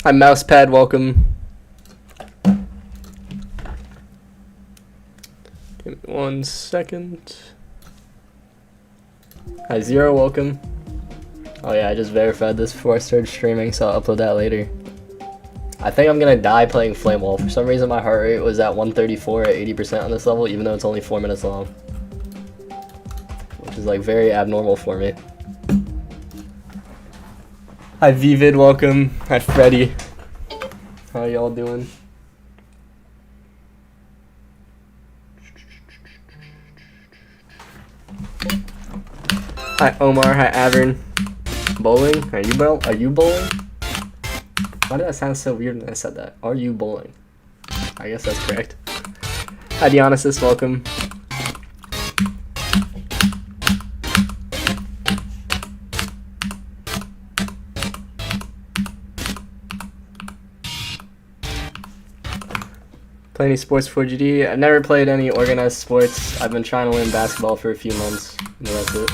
Hi, Mousepad, welcome. Give me 1 second. Hi, Zero, welcome. Oh yeah, I just verified this before I started streaming, so I'll upload that later. I think I'm gonna die playing Flamewall. For some reason, my heart rate was at 134 at 80% on this level, even though it's only 4 minutes long. Which is like very abnormal for me. Hi, Vivid, welcome. Hi, Freddy. How y'all doing? Hi, Omar. Hi, Avern. Bowling? Are you bowling? Why did that sound so weird when I said that? Are you bowling? I guess that's correct. Hi, Dionysus. Welcome. Play any sports for GD? I've never played any organized sports. I've been trying to learn basketball for a few months. And that's it.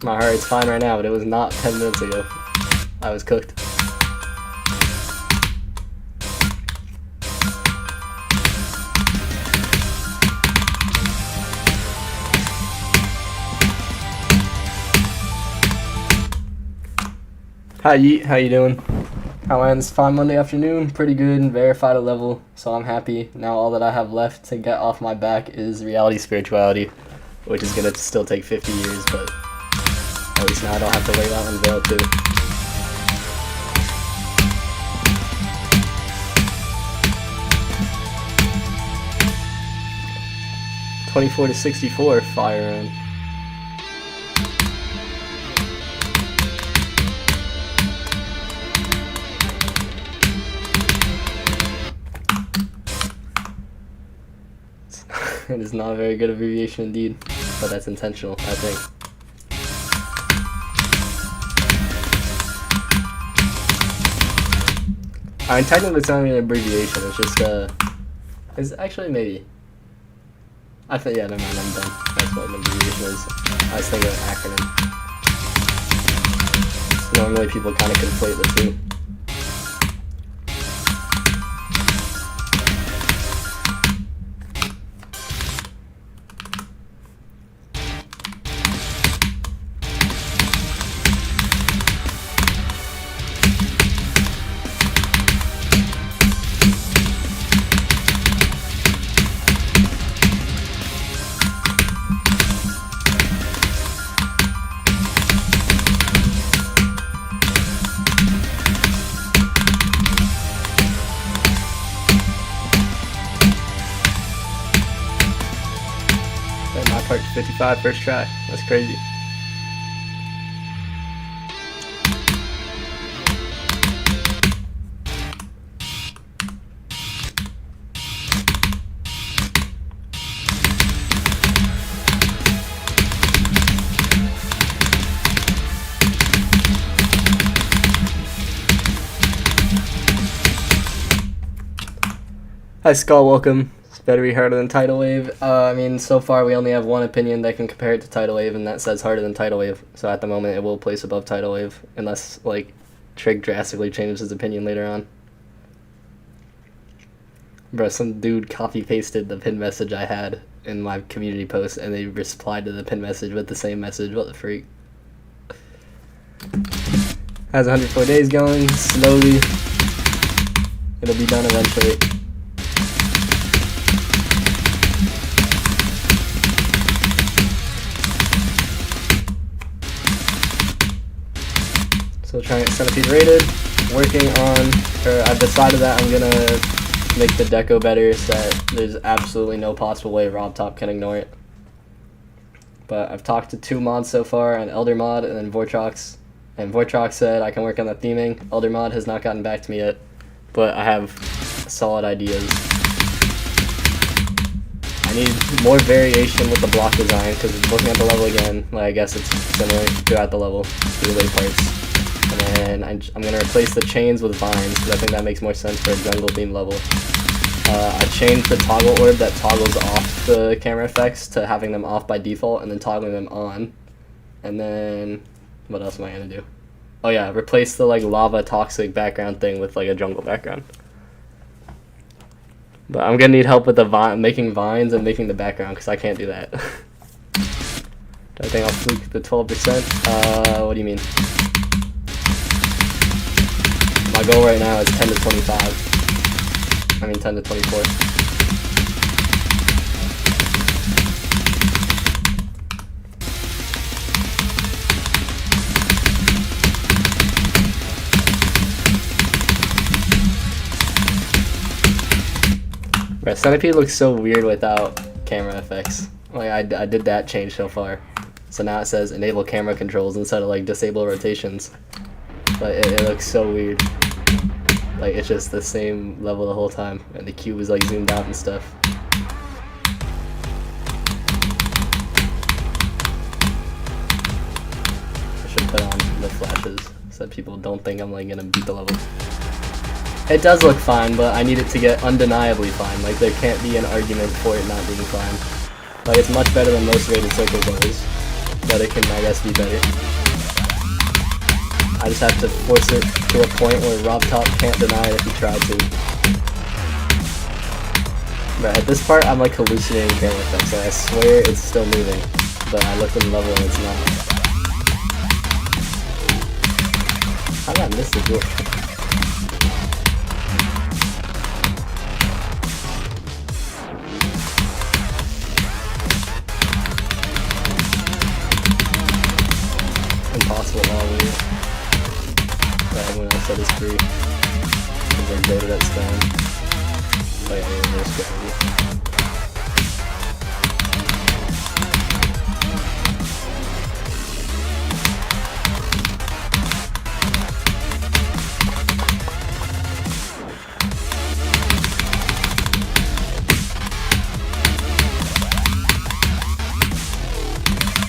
My heart is fine right now, but it was not 10 minutes ago. I was cooked. Hi Yeet, how you doing? How ends? Fine Monday afternoon, pretty good, verified a level, so I'm happy. Now all that I have left to get off my back is reality spirituality, which is gonna still take 50 years, but at least now I don't have to lay that on veil too. $24 to $64 fire round. It is not a very good abbreviation indeed, but that's intentional, I think. I mean, technically it's not even an abbreviation, it's just, it's actually maybe. I think, yeah, never mind, I'm done. That's what an abbreviation is. I was thinking of an acronym. Normally people kind of conflate the two. My part to 55 first try. That's crazy. Hi Skull, welcome. It's better be harder than Tidal Wave. I mean, so far we only have one opinion that can compare it to Tidal Wave, and that says harder than Tidal Wave. So at the moment it will place above Tidal Wave, unless, like, Trig drastically changes his opinion later on. Bro, some dude copy-pasted the pin message I had in my community post, and they replied to the pin message with the same message. What the freak? How's 104 days going? Slowly. It'll be done eventually. So trying to get Centipede rated, working on, or I've decided that I'm gonna make the deco better so that there's absolutely no possible way Rob Top can ignore it. But I've talked to 2 mods so far, an Elder mod and then Vortrox, and Vortrox said I can work on the theming. Elder mod has not gotten back to me yet, but I have solid ideas. I need more variation with the block design, because looking at the level again, like, I guess it's similar throughout the level, the way parts. And then I'm going to replace the chains with vines, because I think that makes more sense for a jungle theme level. I changed the toggle orb that toggles off the camera effects to having them off by default, and then toggling them on. And then, what else am I going to do? Oh yeah, replace the like lava toxic background thing with like a jungle background. But I'm gonna need help with the making vines and making the background because I can't do that. I think I'll fluke the 12%. What do you mean? My goal right now is 10 to 25. I mean 10 to 24. Right, Centipede looks so weird without camera effects. Like I did that change so far. So now it says enable camera controls instead of like disable rotations. But it looks so weird. Like it's just the same level the whole time. And the cube is like zoomed out and stuff. I should put on the flashes so that people don't think I'm like gonna beat the level. It does look fine, but I need it to get undeniably fine. Like, there can't be an argument for it not being fine. Like, it's much better than most rated circle goals, but it can, I guess, be better. I just have to force it to a point where RobTop can't deny it if he tried to. But at this part, I'm like hallucinating camera effects. Like, I swear it's still moving, but I look in the level and it's not. How did I miss the door? Impossible all weird. But everyone else said it's free. Because they're good at stone. Oh yeah, reverse gravity.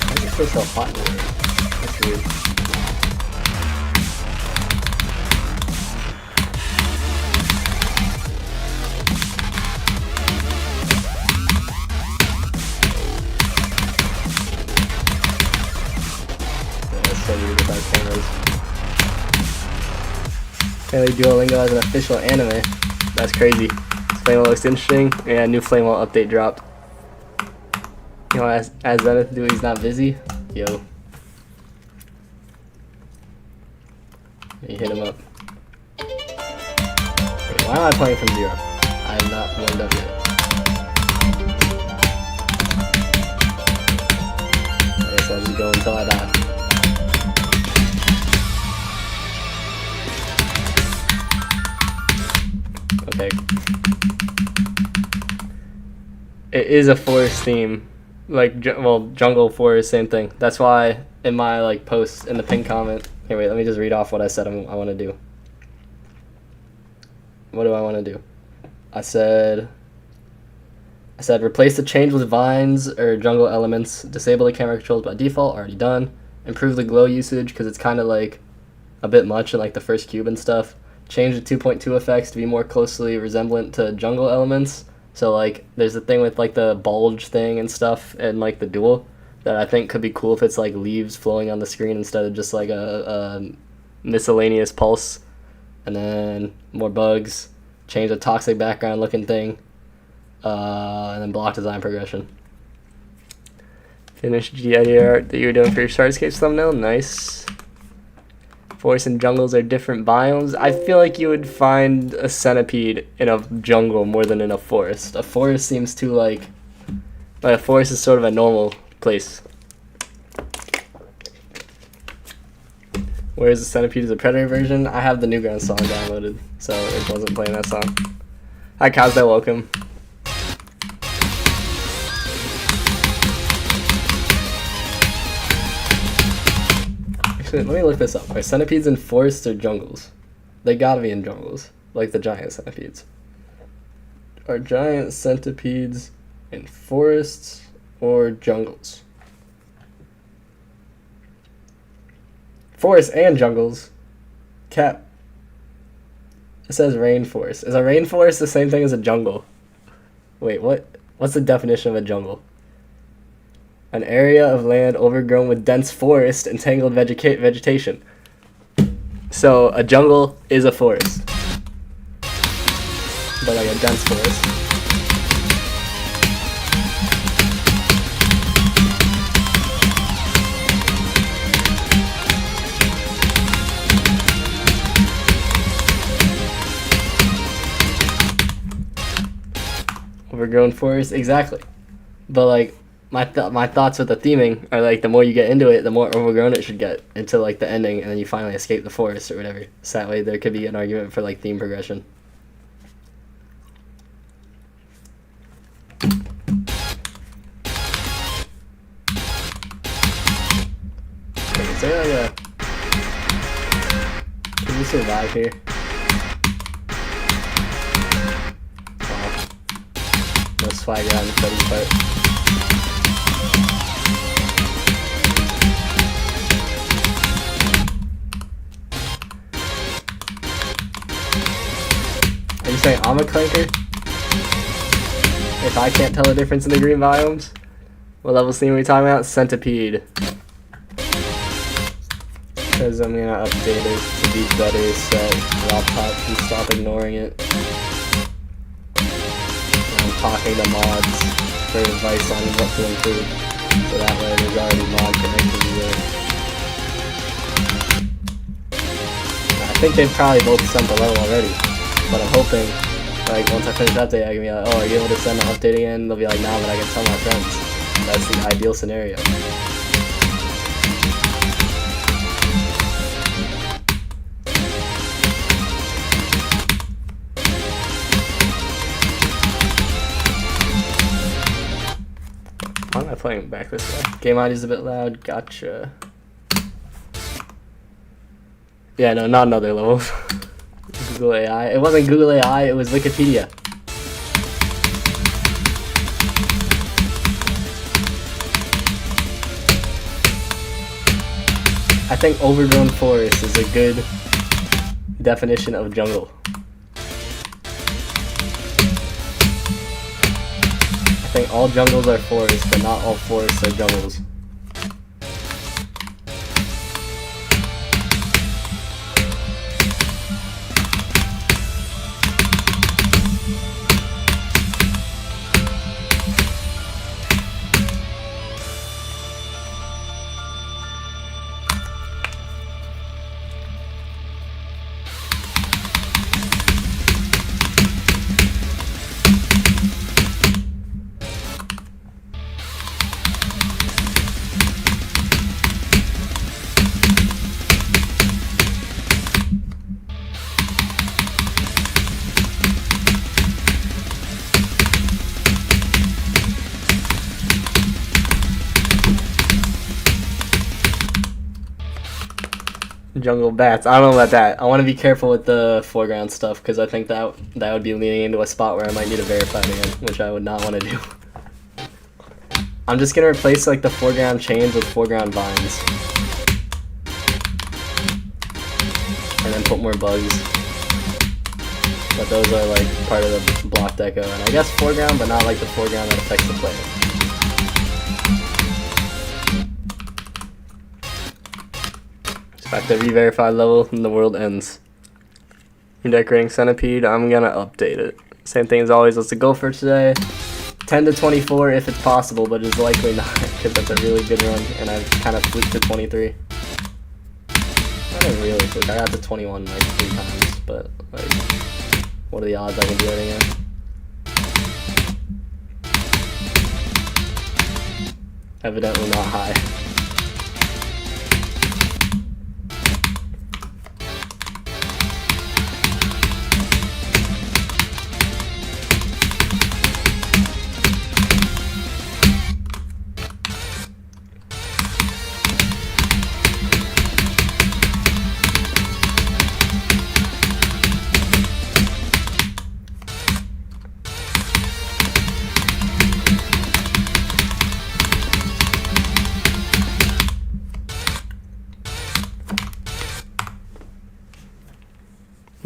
Why does it feel so hot in here? That's weird. Yeah, that's so weird about cameras. Apparently Duolingo has an official anime. That's crazy. Flamewall looks interesting. Yeah, new Flamewall update dropped. You know, as Zenith do, he's not busy. Yo. You hit him up. Wait, why am I playing from 0? I am not warmed up yet. I guess I'll just go until I die. Okay. It is a forest theme. Like, well, jungle, forest, same thing. That's why in my like post in the pinned comment. Here, wait, let me just read off what I said I want to do. What do I want to do? I said replace the change with vines or jungle elements. Disable the camera controls by default. Already done. Improve the glow usage because it's kind of like a bit much in like the first cube and stuff. Change the 2.2 effects to be more closely resemblant to jungle elements. So like there's a thing with like the bulge thing and stuff and like the duel that I think could be cool if it's like leaves flowing on the screen instead of just like a miscellaneous pulse. And then more bugs. Change the toxic background looking thing. And then block design progression. Finish the idea art that you were doing for your Starscapes thumbnail. Nice. Forests and jungles are different biomes. I feel like you would find a centipede in a jungle more than in a forest. A forest seems too like a forest is sort of a normal place. Whereas the Centipede is a Predator version. I have the Newgrounds song downloaded, so it wasn't playing that song. Hi Kazda, welcome. Actually, let me look this up. Are centipedes in forests or jungles? They gotta be in jungles, like the giant centipedes. Are giant centipedes in forests or jungles? Forests and jungles. Cap. It says rainforest. Is a rainforest the same thing as a jungle? Wait, what? What's the definition of a jungle? An area of land overgrown with dense forest and tangled vegetation. So a jungle is a forest, but like a dense forest. Overgrown forest, exactly. But like my thoughts with the theming are like the more you get into it, the more overgrown it should get until like the ending, and then you finally escape the forest or whatever. So that way there could be an argument for like theme progression. Is there like a... Can you survive here? No swagger on the Freddy's part. Are you saying I'm a clanker? If I can't tell the difference in the green biomes? What level theme are we talking about? Centipede. Because I'm gonna update it to be better so Laptop can stop ignoring it. Talking to mods for advice on what to improve, so that way there's already mod connections there. I think they've probably both sent the level already, but I'm hoping, like, once I finish the update, I can be like, oh, are you able to send the update again? They'll be like, nah, but I can tell my friends. That's the ideal scenario. Why am I playing back this way? Game ID is a bit loud. Gotcha. Yeah, no, not another level. Google AI. It wasn't Google AI, it was Wikipedia. I think overgrown forest is a good definition of jungle. I think all jungles are forests, but not all forests are jungles. Jungle bats. I don't know about that. I want to be careful with the foreground stuff because I think that would be leading into a spot where I might need to verify it again, which I would not want to do. I'm just gonna replace like the foreground chains with foreground vines, and then put more bugs. But those are like part of the block deco, and I guess foreground, but not like the foreground that affects the player. Back to re-verify level and the world ends. Redecorating Centipede, I'm gonna update it. Same thing as always, let's go for today. 10 to 24 if it's possible, but it's likely not because that's a really good run and I've kind of fluked to 23. I didn't really fluke, I got to 21 like 3 times, but like, what are the odds I can do it again? Evidently not high.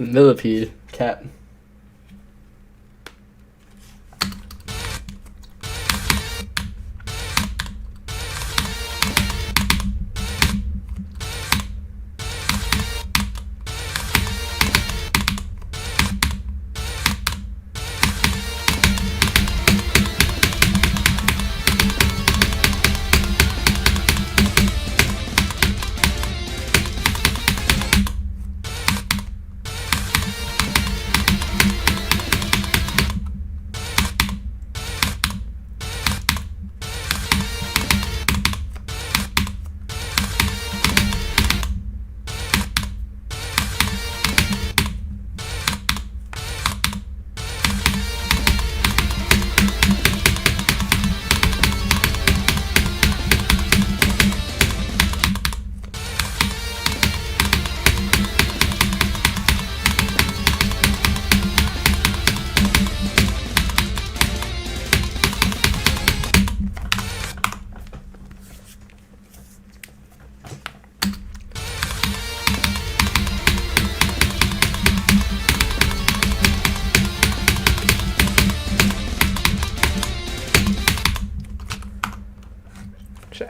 Millipede, cat.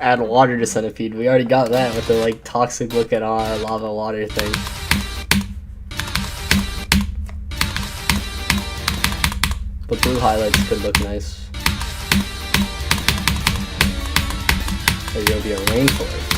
add water to Centipede. We already got that with the like toxic looking lava water thing. But blue highlights could look nice. Maybe it'll be a rainforest.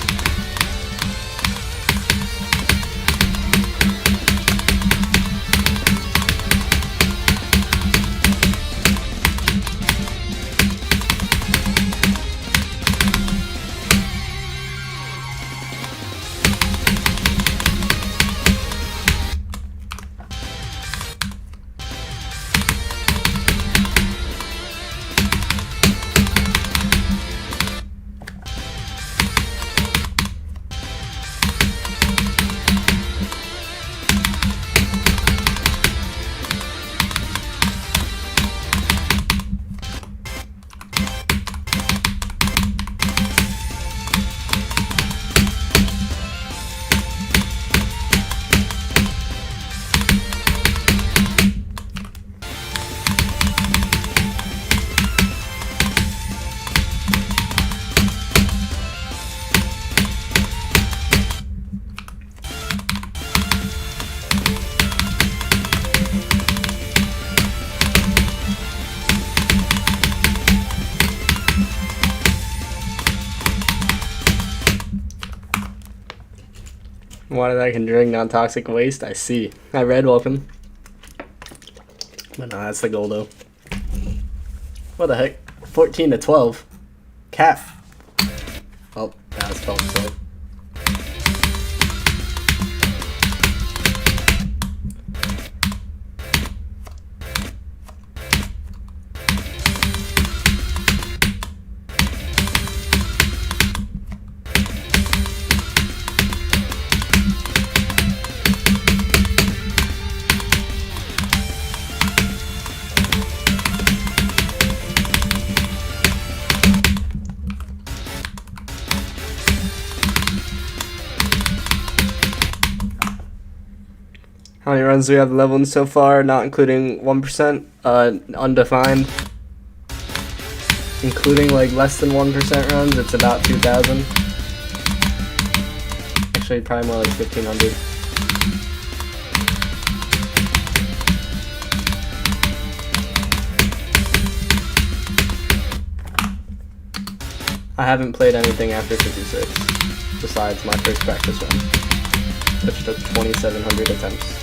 Water that I can drink, non-toxic waste. I see. I read, welcome. But no, that's the goal though. What the heck? 14 to 12. Calf. Oh, that's 12 to 12. How many runs do we have leveled so far, not including 1%? Undefined. Including like less than 1% runs, it's about 2,000. Actually, probably more like 1,500. I haven't played anything after 56, besides my first practice run, which took 2,700 attempts.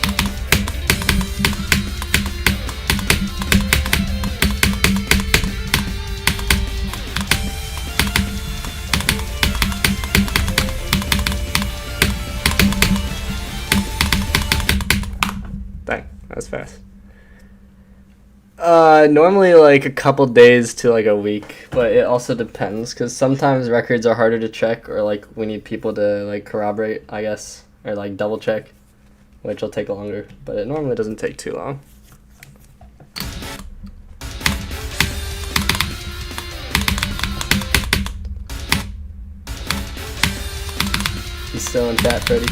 Dang, that was fast. Normally like a couple days to like a week, but it also depends because sometimes records are harder to check, or like we need people to like corroborate, I guess, or like double check, which will take longer, but it normally doesn't take too long. He's still in chat, Freddy.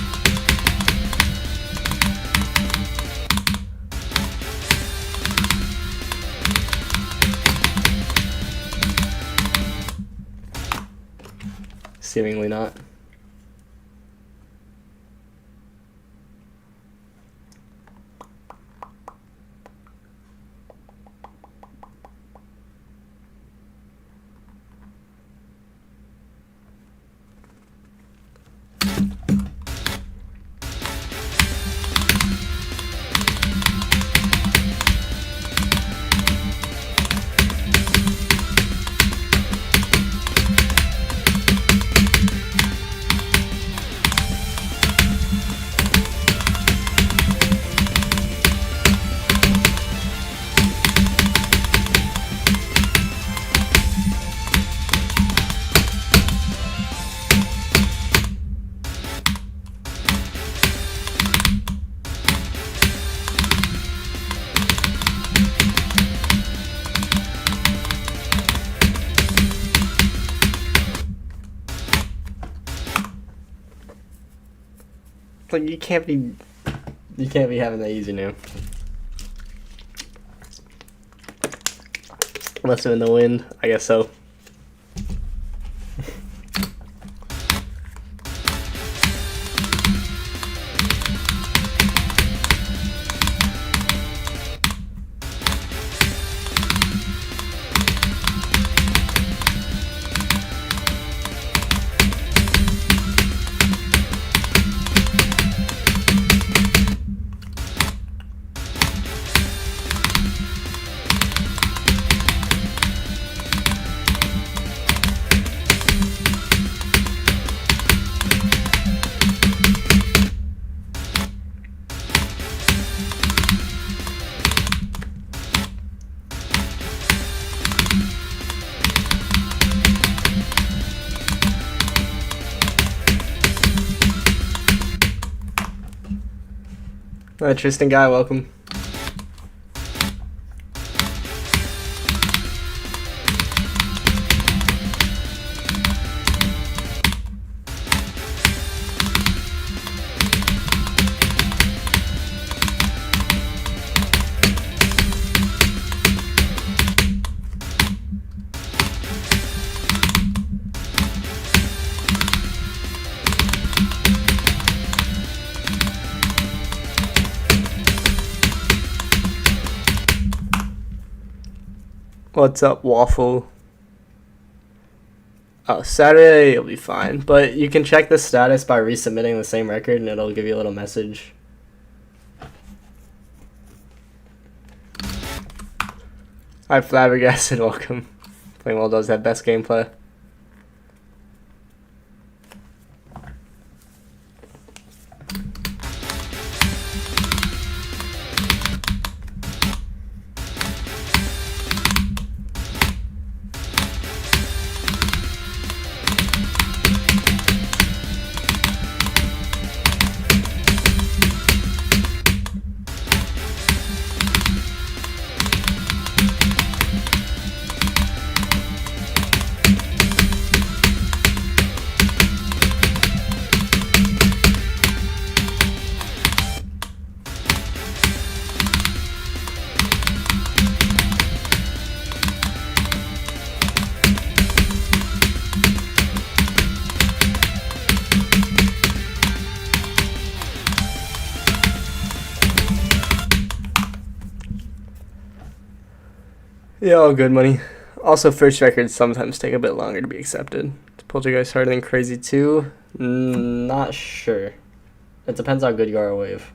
Seemingly not. Like you can't be having that easy now. Must have been the wind. I guess so. Tristan guy, welcome. What's up, Waffle? Oh, Saturday you'll be fine. But you can check the status by resubmitting the same record and it'll give you a little message. Hi, Flabbergasted, welcome. Flamewall does have best gameplay. Yeah, all good money. Also, first records sometimes take a bit longer to be accepted. Is Poltergeist harder than Crazy 2? Not sure. It depends how good you are at Wave.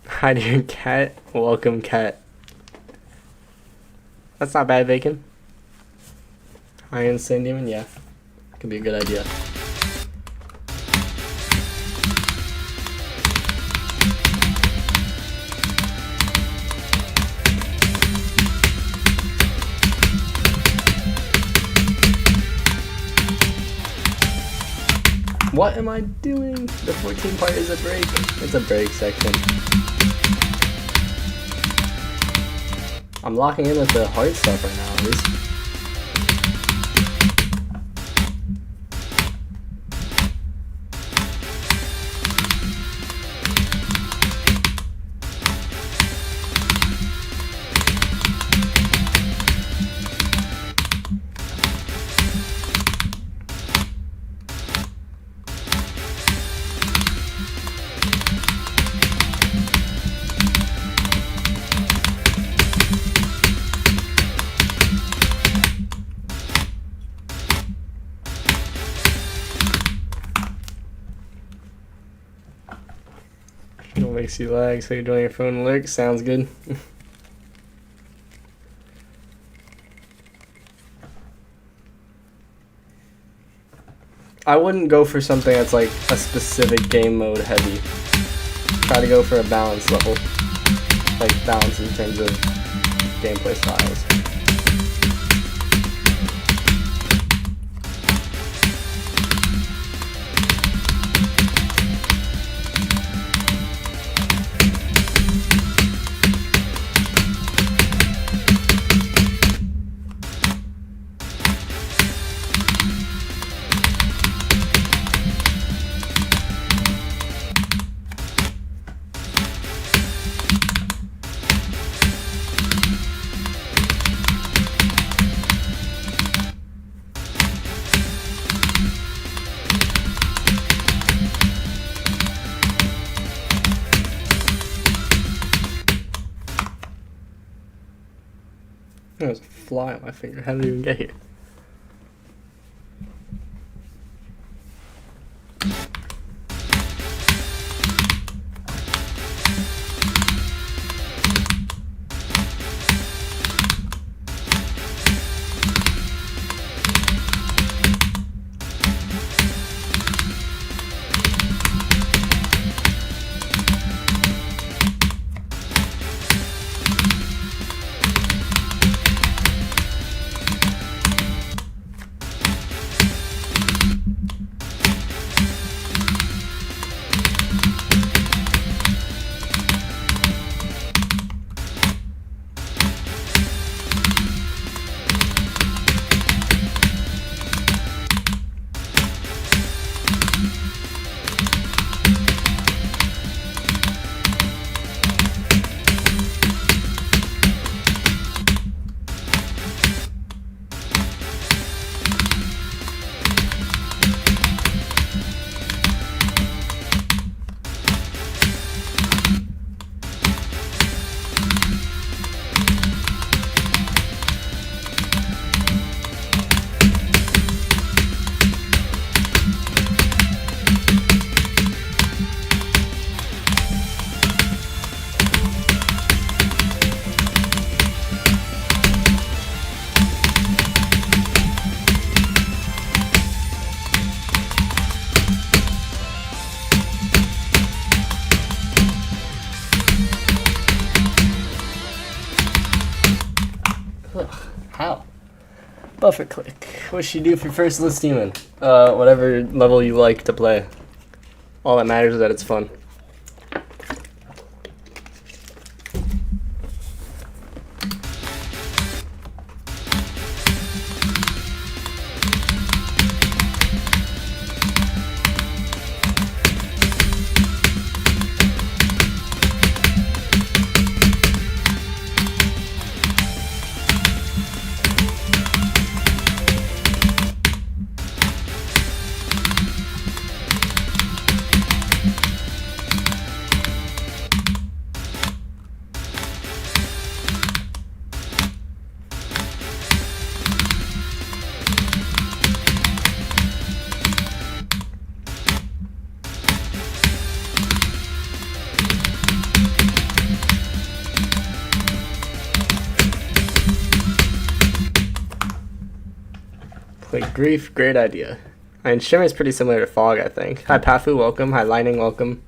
Hi dear cat. Welcome, cat. That's not bad, Bacon. Hi, Insane Demon, yeah. Could be a good idea. What am I doing? The 14 part is a break. It's a break section. I'm locking in with the hard stuff right now, at least. Makes you lag, so you're doing your phone alert. Sounds good. I wouldn't go for something that's like a specific game mode heavy. Try to go for a balance level. Like balance in terms of gameplay styles. There's a fly on my finger. How did it even get here? Buffer click. What should you do for first list demon? Whatever level you like to play. All that matters is that it's fun. Like Grief, great idea. And Shimmer is pretty similar to Fog, I think. Hi Pafu, welcome. Hi Lightning, welcome.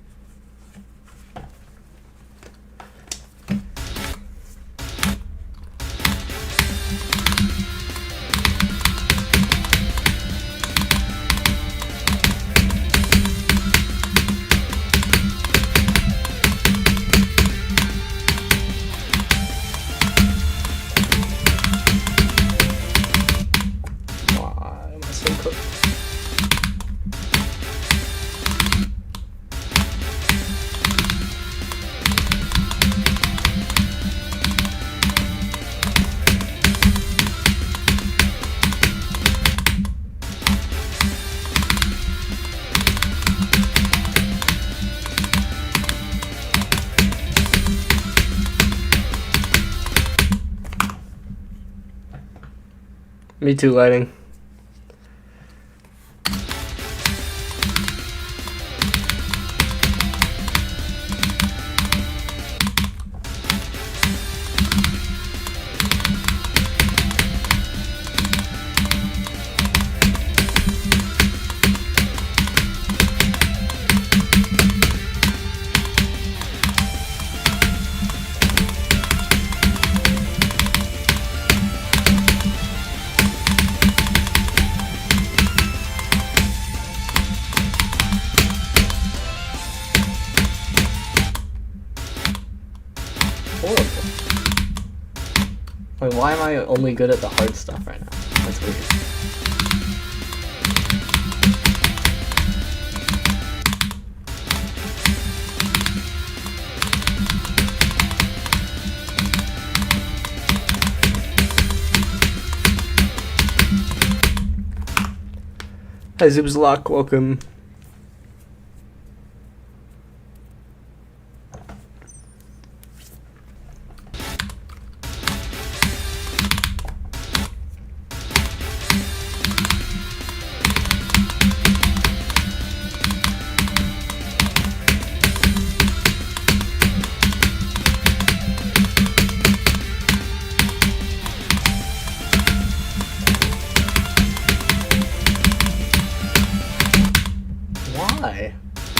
Me too, Lighting. Like, why am I only good at the hard stuff right now? That's weird. Hi Zoobslock, welcome.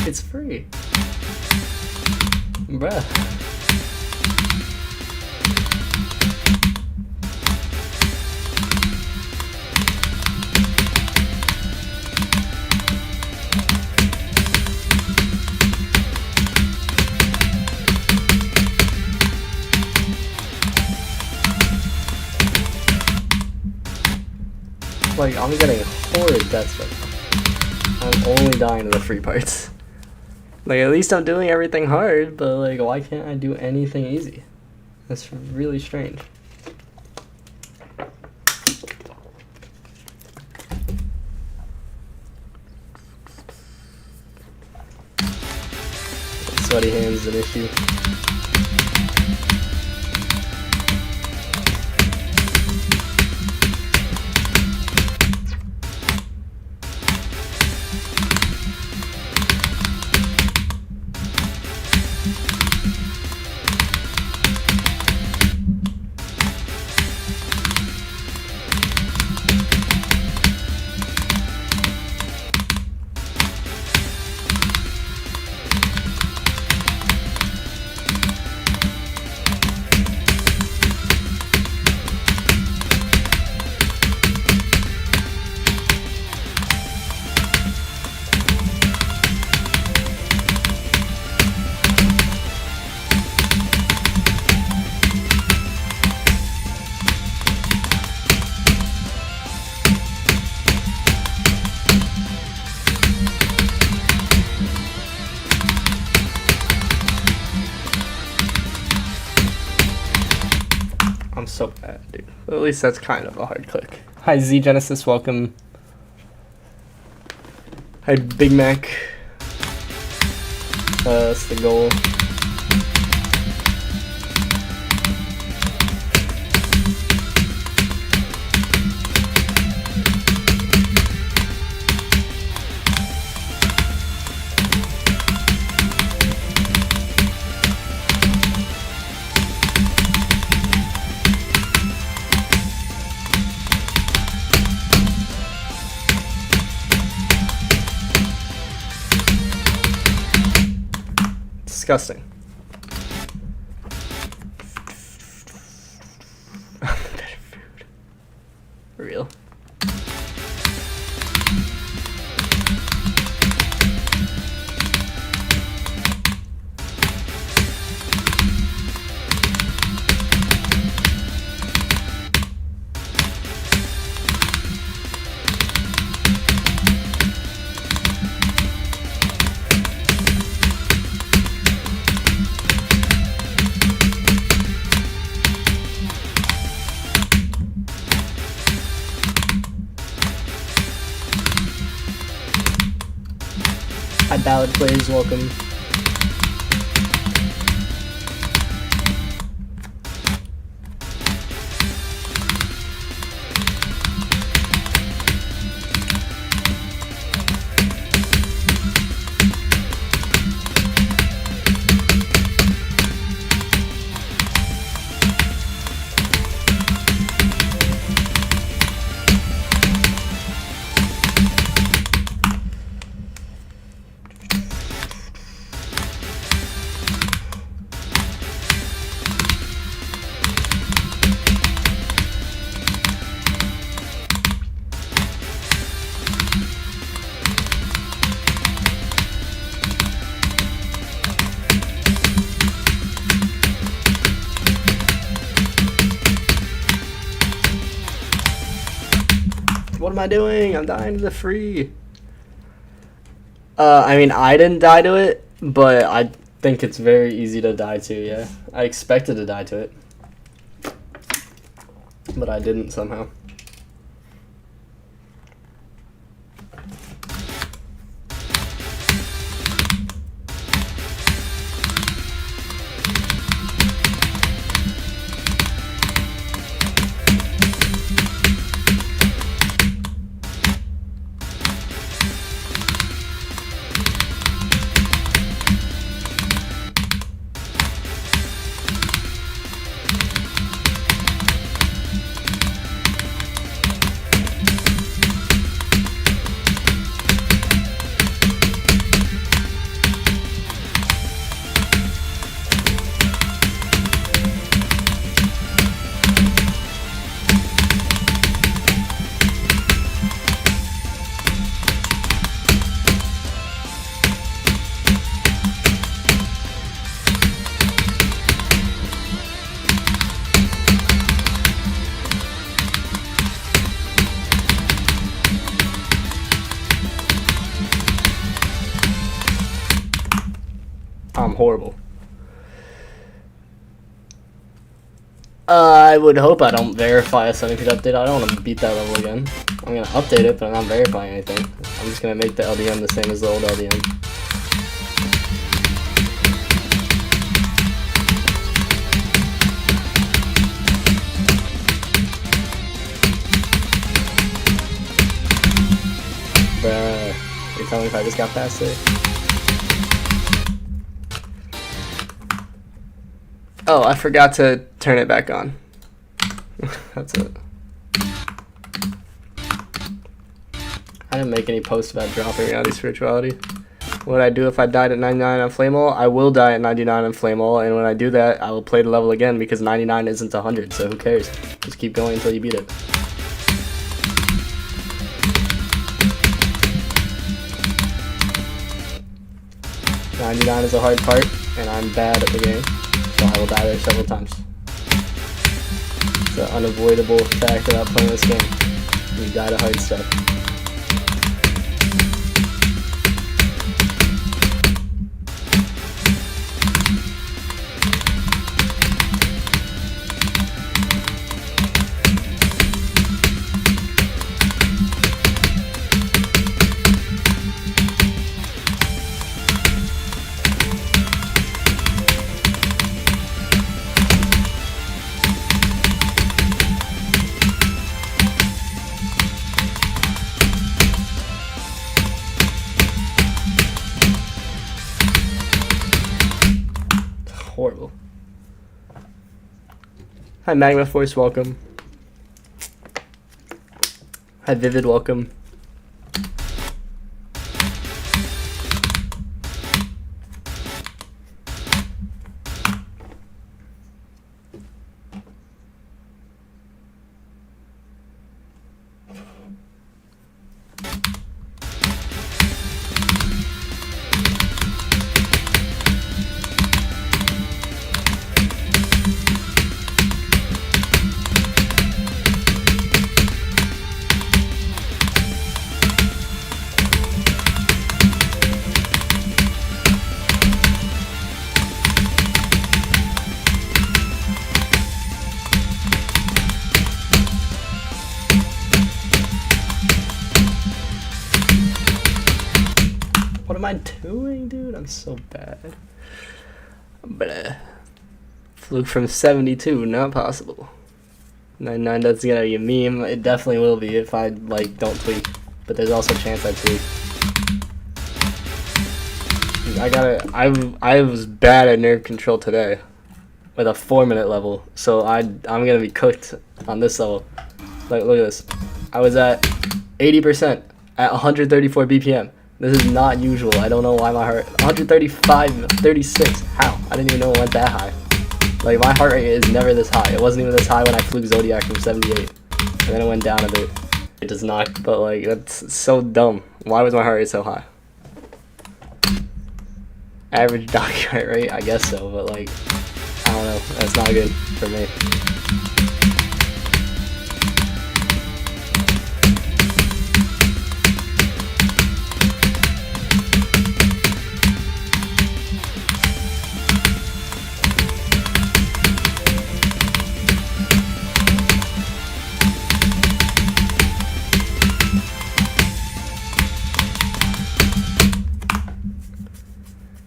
It's free. Bruh. Like, I'm getting horrid deaths right now. I'm only dying to the free parts. Like, at least I'm doing everything hard, but, like, why can't I do anything easy? That's really strange. Sweaty hands is an issue. so bad, dude. At least that's kind of a hard click. Hi, Z Genesis, welcome. Hi, Big Mac. That's the goal. Disgusting. Better food. For real. Hi, Ballad Plays, welcome. What am I doing? I'm dying to the free. I mean, I didn't die to it, but I think it's very easy to die to, yeah. I expected to die to it, but I didn't somehow. I'm horrible. I would hope I don't verify a Centipede update. I don't want to beat that level again. I'm going to update it, but I'm not verifying anything. I'm just going to make the LDM the same as the old LDM. Bruh, you're telling me if I just got past it? Oh, I forgot to turn it back on. That's it. I didn't make any posts about dropping reality spirituality. What would I do if I died at 99 on Flamewall? I will die at 99 on Flamewall, and when I do that, I will play the level again because 99 isn't 100, so who cares? Just keep going until you beat it. '99 is a hard part, and I'm bad at the game. So I will die there several times. It's an unavoidable fact about playing this game. You die to hard stuff. horrible. Hi, Magma Force, welcome. Hi, Vivid, welcome. What am I doing, dude? I'm so bad. Bleh. Fluke from 72, not possible. 99, that's gonna be a meme. It definitely will be if I like don't tweak. But there's also a chance I tweak. I was bad at nerve control today with a 4-minute level, so I'm gonna be cooked on this level. Like, look at this. I was at 80% at 134 BPM. This is not usual. I don't know why my heart 135, 36. How? I didn't even know it went that high. Like, my heart rate is never this high. It wasn't even this high when I flew Zodiac from 78, and then it went down a bit. It does not. But like, that's so dumb. Why was my heart rate so high? Average doggy heart rate, I guess so. But like, I don't know. That's not good for me.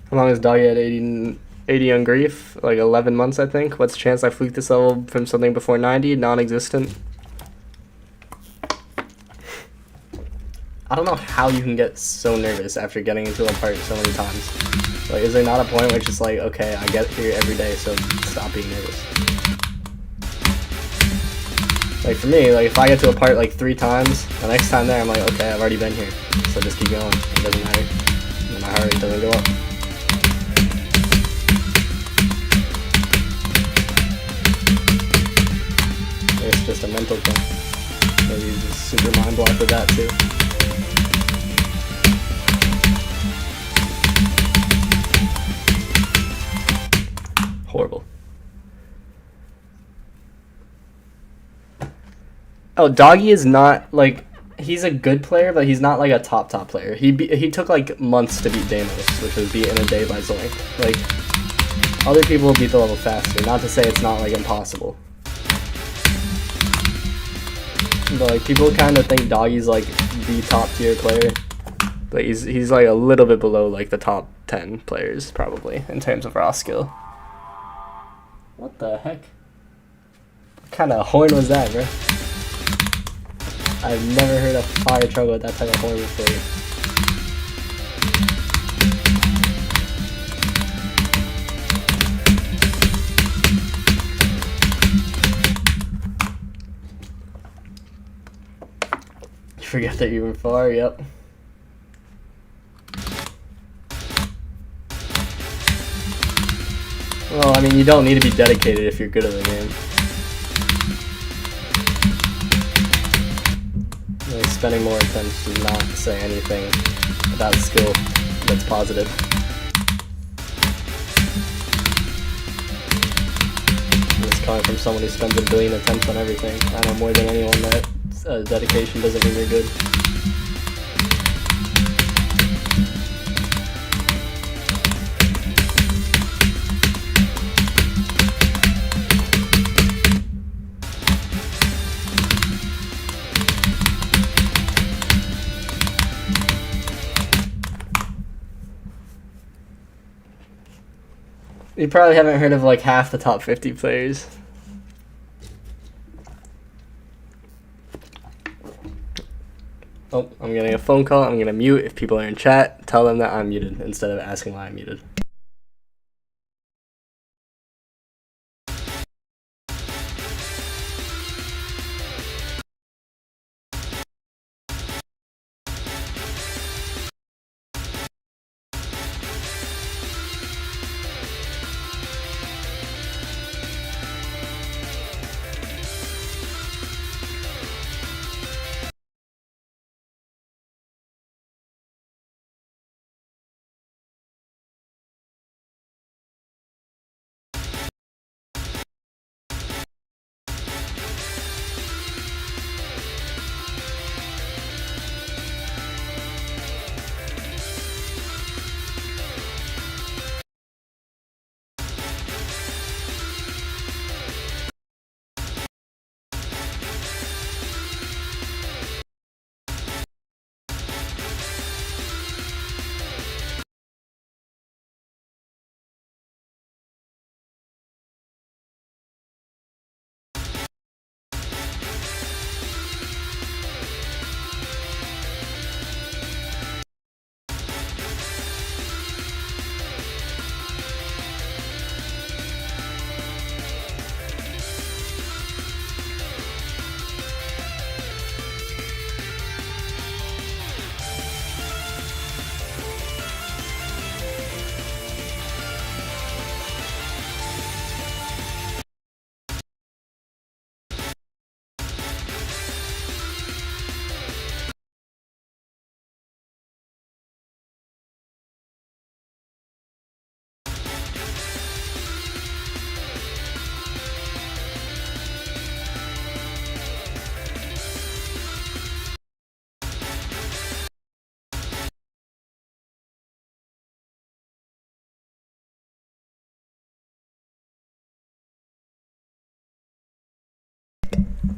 How long is doggy at 80 on grief? Like 11 months, I think. What's the chance I fluked this level from something before 90? Non-existent. I don't know how you can get so nervous after getting into a part so many times. Like, is there not a point where it's just like, okay, I get here every day, so stop being nervous? Like, for me, like, if I get to a part like 3 times, the next time there, I'm like, okay, I've already been here, so just keep going. It doesn't matter. And my heart rate doesn't go up. It's just a mental thing. Maybe he's just super mind blocked with that too. Horrible. Oh, Doggy is not like, he's a good player, but he's not like a top player. He took like months to beat Deimos, which was beat in a day by Zoink. Like, other people will beat the level faster. Not to say it's not like impossible. But like, people kind of think Doggy's like the top tier player, but he's like a little bit below like the top 10 players probably in terms of raw skill. What the heck? What kind of horn was that, bro? I've never heard a fire truck with that type of horn before. Forget that you were far, yep. Well, I mean, you don't need to be dedicated if you're good at the game. Like, spending more attempts does not say anything about skill that's positive. This is coming from someone who spends 1 billion attempts on everything. I know more than anyone that dedication doesn't mean you're good. You probably haven't heard of like half the top 50 players. Oh, I'm getting a phone call. I'm gonna mute. If people are in chat, tell them that I'm muted instead of asking why I'm muted.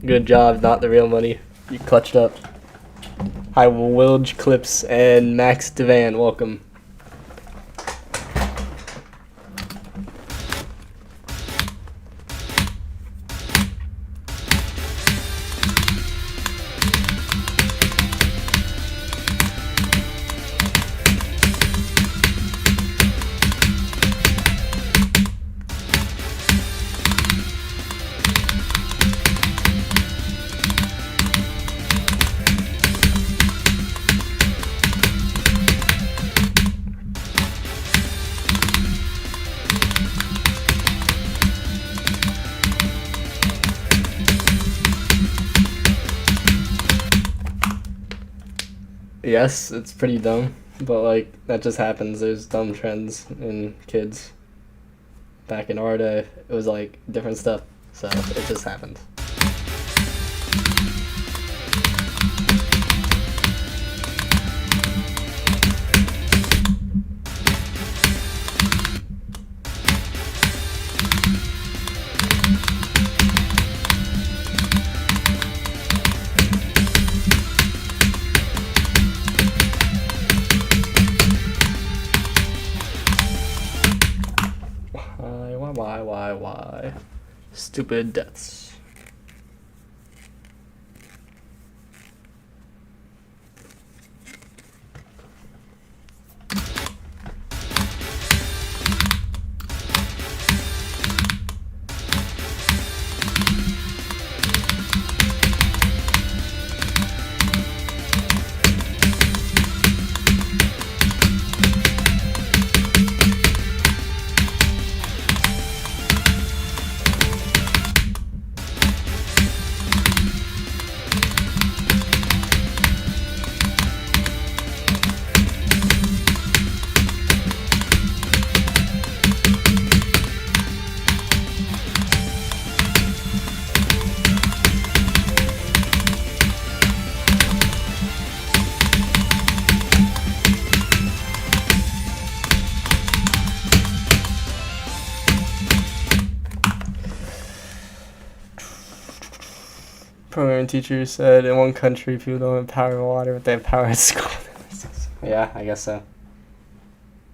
Good job, not the real money. You clutched up. Hi, Wilge Clips and Max Devan, welcome. Yes, it's pretty dumb, but like that just happens. There's dumb trends in kids. Back in our day, it was like different stuff, so it just happened. Why? Stupid deaths. Programming teacher said in one country people don't have power in water, but they have power at school. Yeah, I guess so.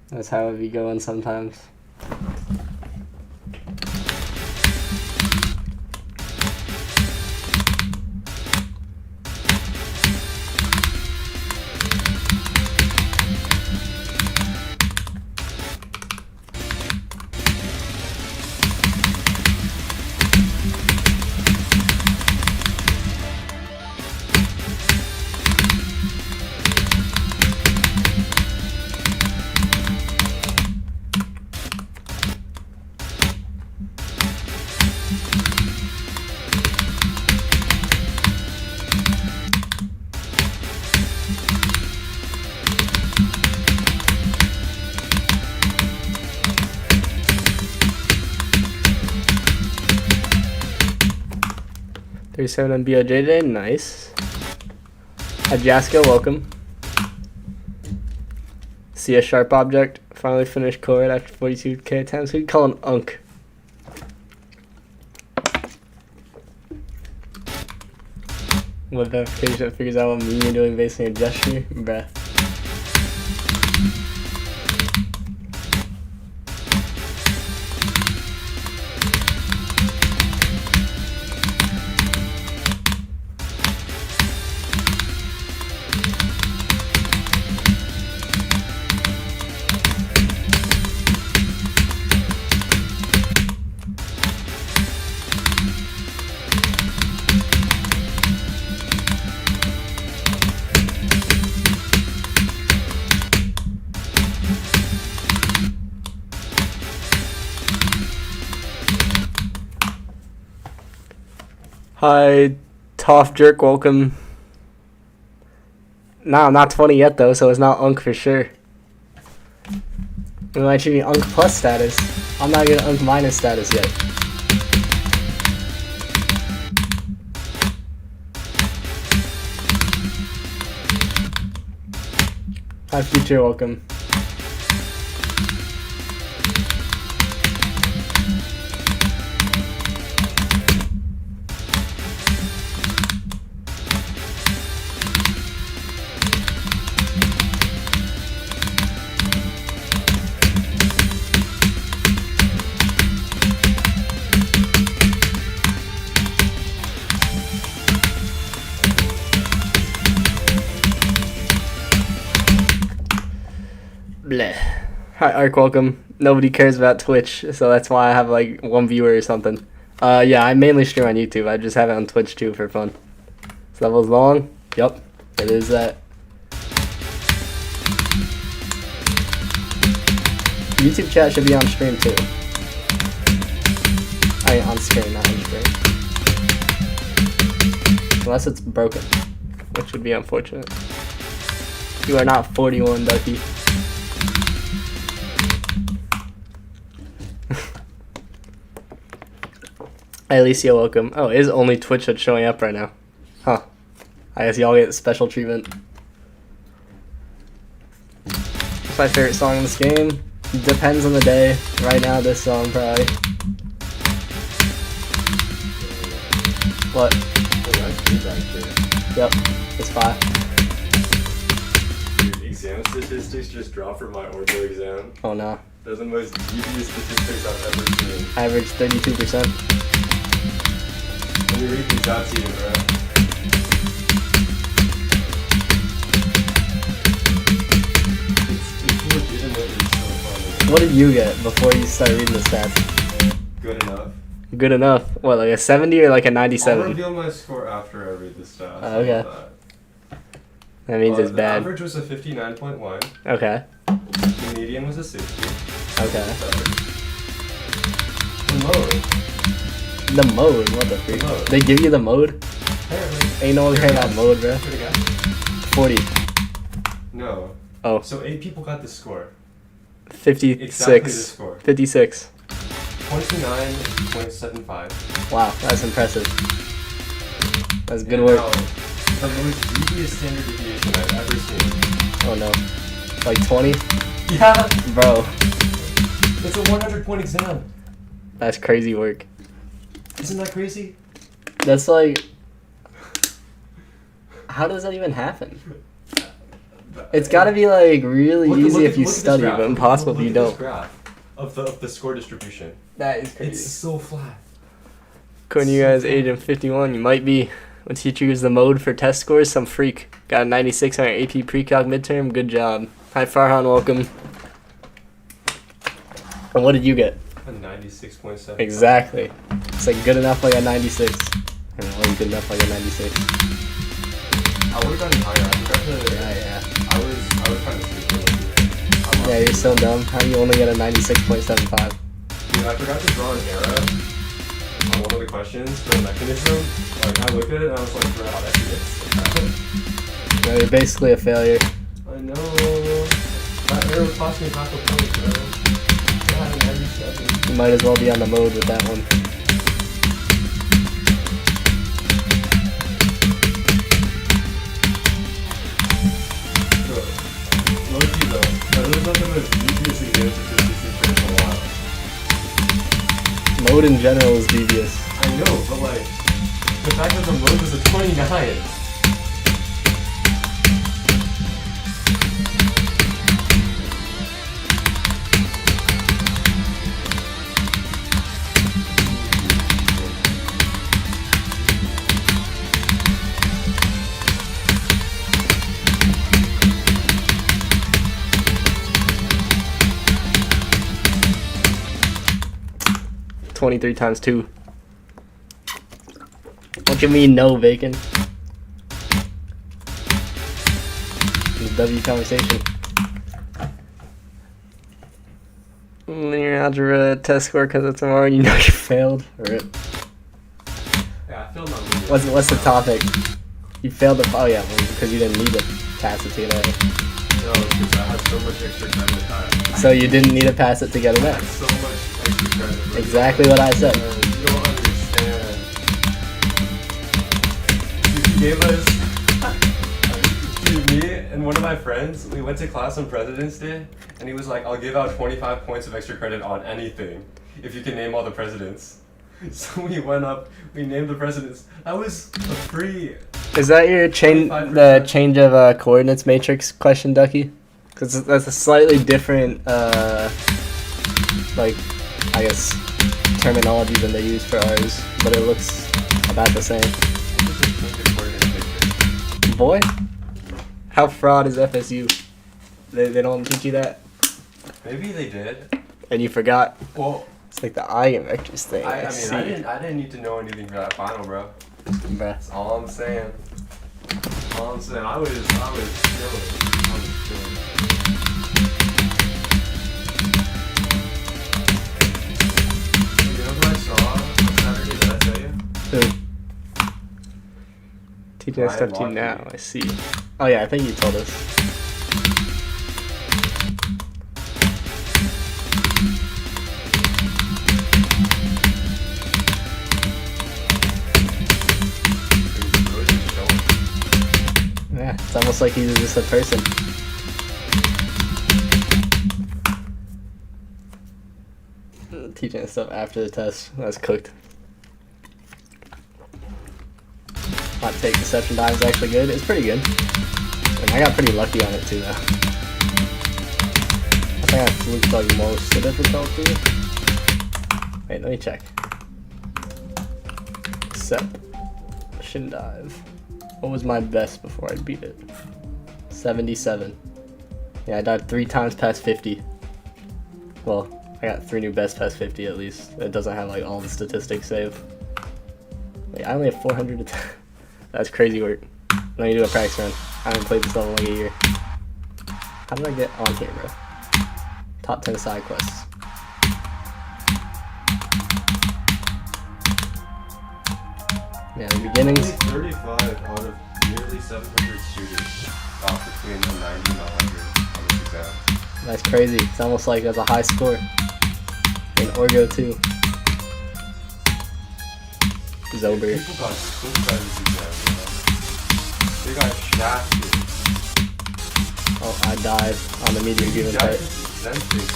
That's how it be going sometimes. .37 on BOJ today, nice. Ajaska, welcome. See a sharp object, finally finished code after 42k attempts. We'd call an unk. What verification that figures out what meme you're doing based on your gesture? Bruh. Hi, Toff Jerk, welcome. Nah, I'm not 20 yet though, so it's not Unk for sure. It might be Unk plus status. I'm not getting Unk minus status yet. Hi, Future, welcome. Bleh. Hi, Ark, welcome. Nobody cares about Twitch, so that's why I have like one viewer or something. Yeah, I mainly stream on YouTube. I just have it on Twitch too for fun. This level's long. Yup, it is that. YouTube chat should be on stream too. I mean, on screen, not on stream. Unless it's broken, which would be unfortunate. You are not 41, Ducky. Hey, Alicia, welcome. Oh, it is only Twitch that's showing up right now. Huh. I guess y'all get special treatment. What's my favorite song in this game? Depends on the day. Right now, this song, probably. What? Yep, it's 5. Dude, exam statistics just dropped for my ortho exam. Oh no. Those are the most devious statistics I've ever seen. Average 32%. Let me read these out to you, bro. It's legitimately so funny. What did you get before you start reading the stats? Good enough. Good enough. What, like a 70 or like a I'll 97? reveal my score after I read the stats. Oh, okay. How about That means it's the bad. average was a 59.1. Okay. The median was a 60. Okay. The mode. The mode, what the freak? The mode. They give you the mode? Apparently. Ain't no one care about mode, bro. Pretty good. 40. No. Oh. So 8 people got the score. 56. Exactly the score. 56. 29.75. Wow, that's impressive. That's good And work. now, the most devious standard deviation I've ever seen. Oh no. Like 20? Yeah! Bro, It's a 100-point exam. that's crazy work. Isn't that crazy? That's like... How does that even happen? It's gotta be like really easy if you study, but impossible if you don't. Look at this graph of the score distribution. That is It's crazy. so flat. According to you guys, age of 51, you might be. When teacher used the mode for test scores, some freak. Got a 96 on your AP pre-calc midterm, good job. Hi Farhan, welcome. And what did you get? A 96.7. Exactly. It's like good enough like a 96. I don't know, good enough like a 96. I would have gotten higher. I forgot to... Yeah. I was kind of stupid. Yeah, you're so dumb. How do you only get a 96.75? Dude, I forgot to draw an arrow on one of the questions for the mechanism. Like, I looked at it and I was like, bro, that shit is so bad. No, you're basically a failure. I know. That arrow cost me half a point, bro. I had a 97. You might as well be on the mode with that one. Bro, low-key though, that was not the most devious exam statistics in a while. Mode in general is devious. I know, but like, the fact that the mode was a 29. Twenty-three times 2. What you mean no, Bacon? The W conversation. Linear algebra test score because it's tomorrow and you know you failed. Rip. Yeah, I feel my lead. What's the topic? You failed the... Oh yeah, because you didn't need to pass it to get A. No, because I had so much extra credit time. So you didn't need to pass it to get an I A. had so much extra credit. bro. Exactly what I said. You don't understand. Dude, he gave us... Dude, me and one of my friends, we went to class on President's Day, and he was like, I'll give out 25 points of extra credit on anything if you can name all the presidents. So we went up, we named the presidents. That was a free... Is that your the change of coordinates matrix question, Ducky? Because that's a slightly different, like, I guess, terminology than they use for ours, but it looks about the same. Boy, how fraud is FSU? They don't teach you that? Maybe they did. And you forgot. Well, It's like the eigenvectors thing. I see. mean, I didn't need to know anything for that final, bro. Bruh. That's all I'm saying. All I'm saying. I was chilling. I was chilling. You know who I saw on Saturday? Did I tell you? Teaching us stuff to you Ryan now. Lochte. I see. Oh yeah, I think you told us. Yeah, it's almost like he's just a person. Teaching us stuff after the test. That's cooked. Hot take, deception dive is actually good. It's pretty good. And I got pretty lucky on it too, though. I think I fluked like most of the difficulty. Wait, let me check. Deception dive. What was my best before I beat it? 77. Yeah, I died 3 times past 50. Well, I got 3 new best past 50 at least. It doesn't have like all the statistics saved. Wait, I only have 400 attempts. That's crazy work. Let me do a practice run. I haven't played this level in like a year. How did I get on here, bro? Top 10 side quests. Yeah, the beginnings. Only 35 out of nearly 700 students got between the 90 and 100 on this exam. That's crazy. It's almost like that's a high score. In Orgo too. Zober. People got cooked by this exam, you know? They got shafted. Oh, I died on the medium given part. Zempic,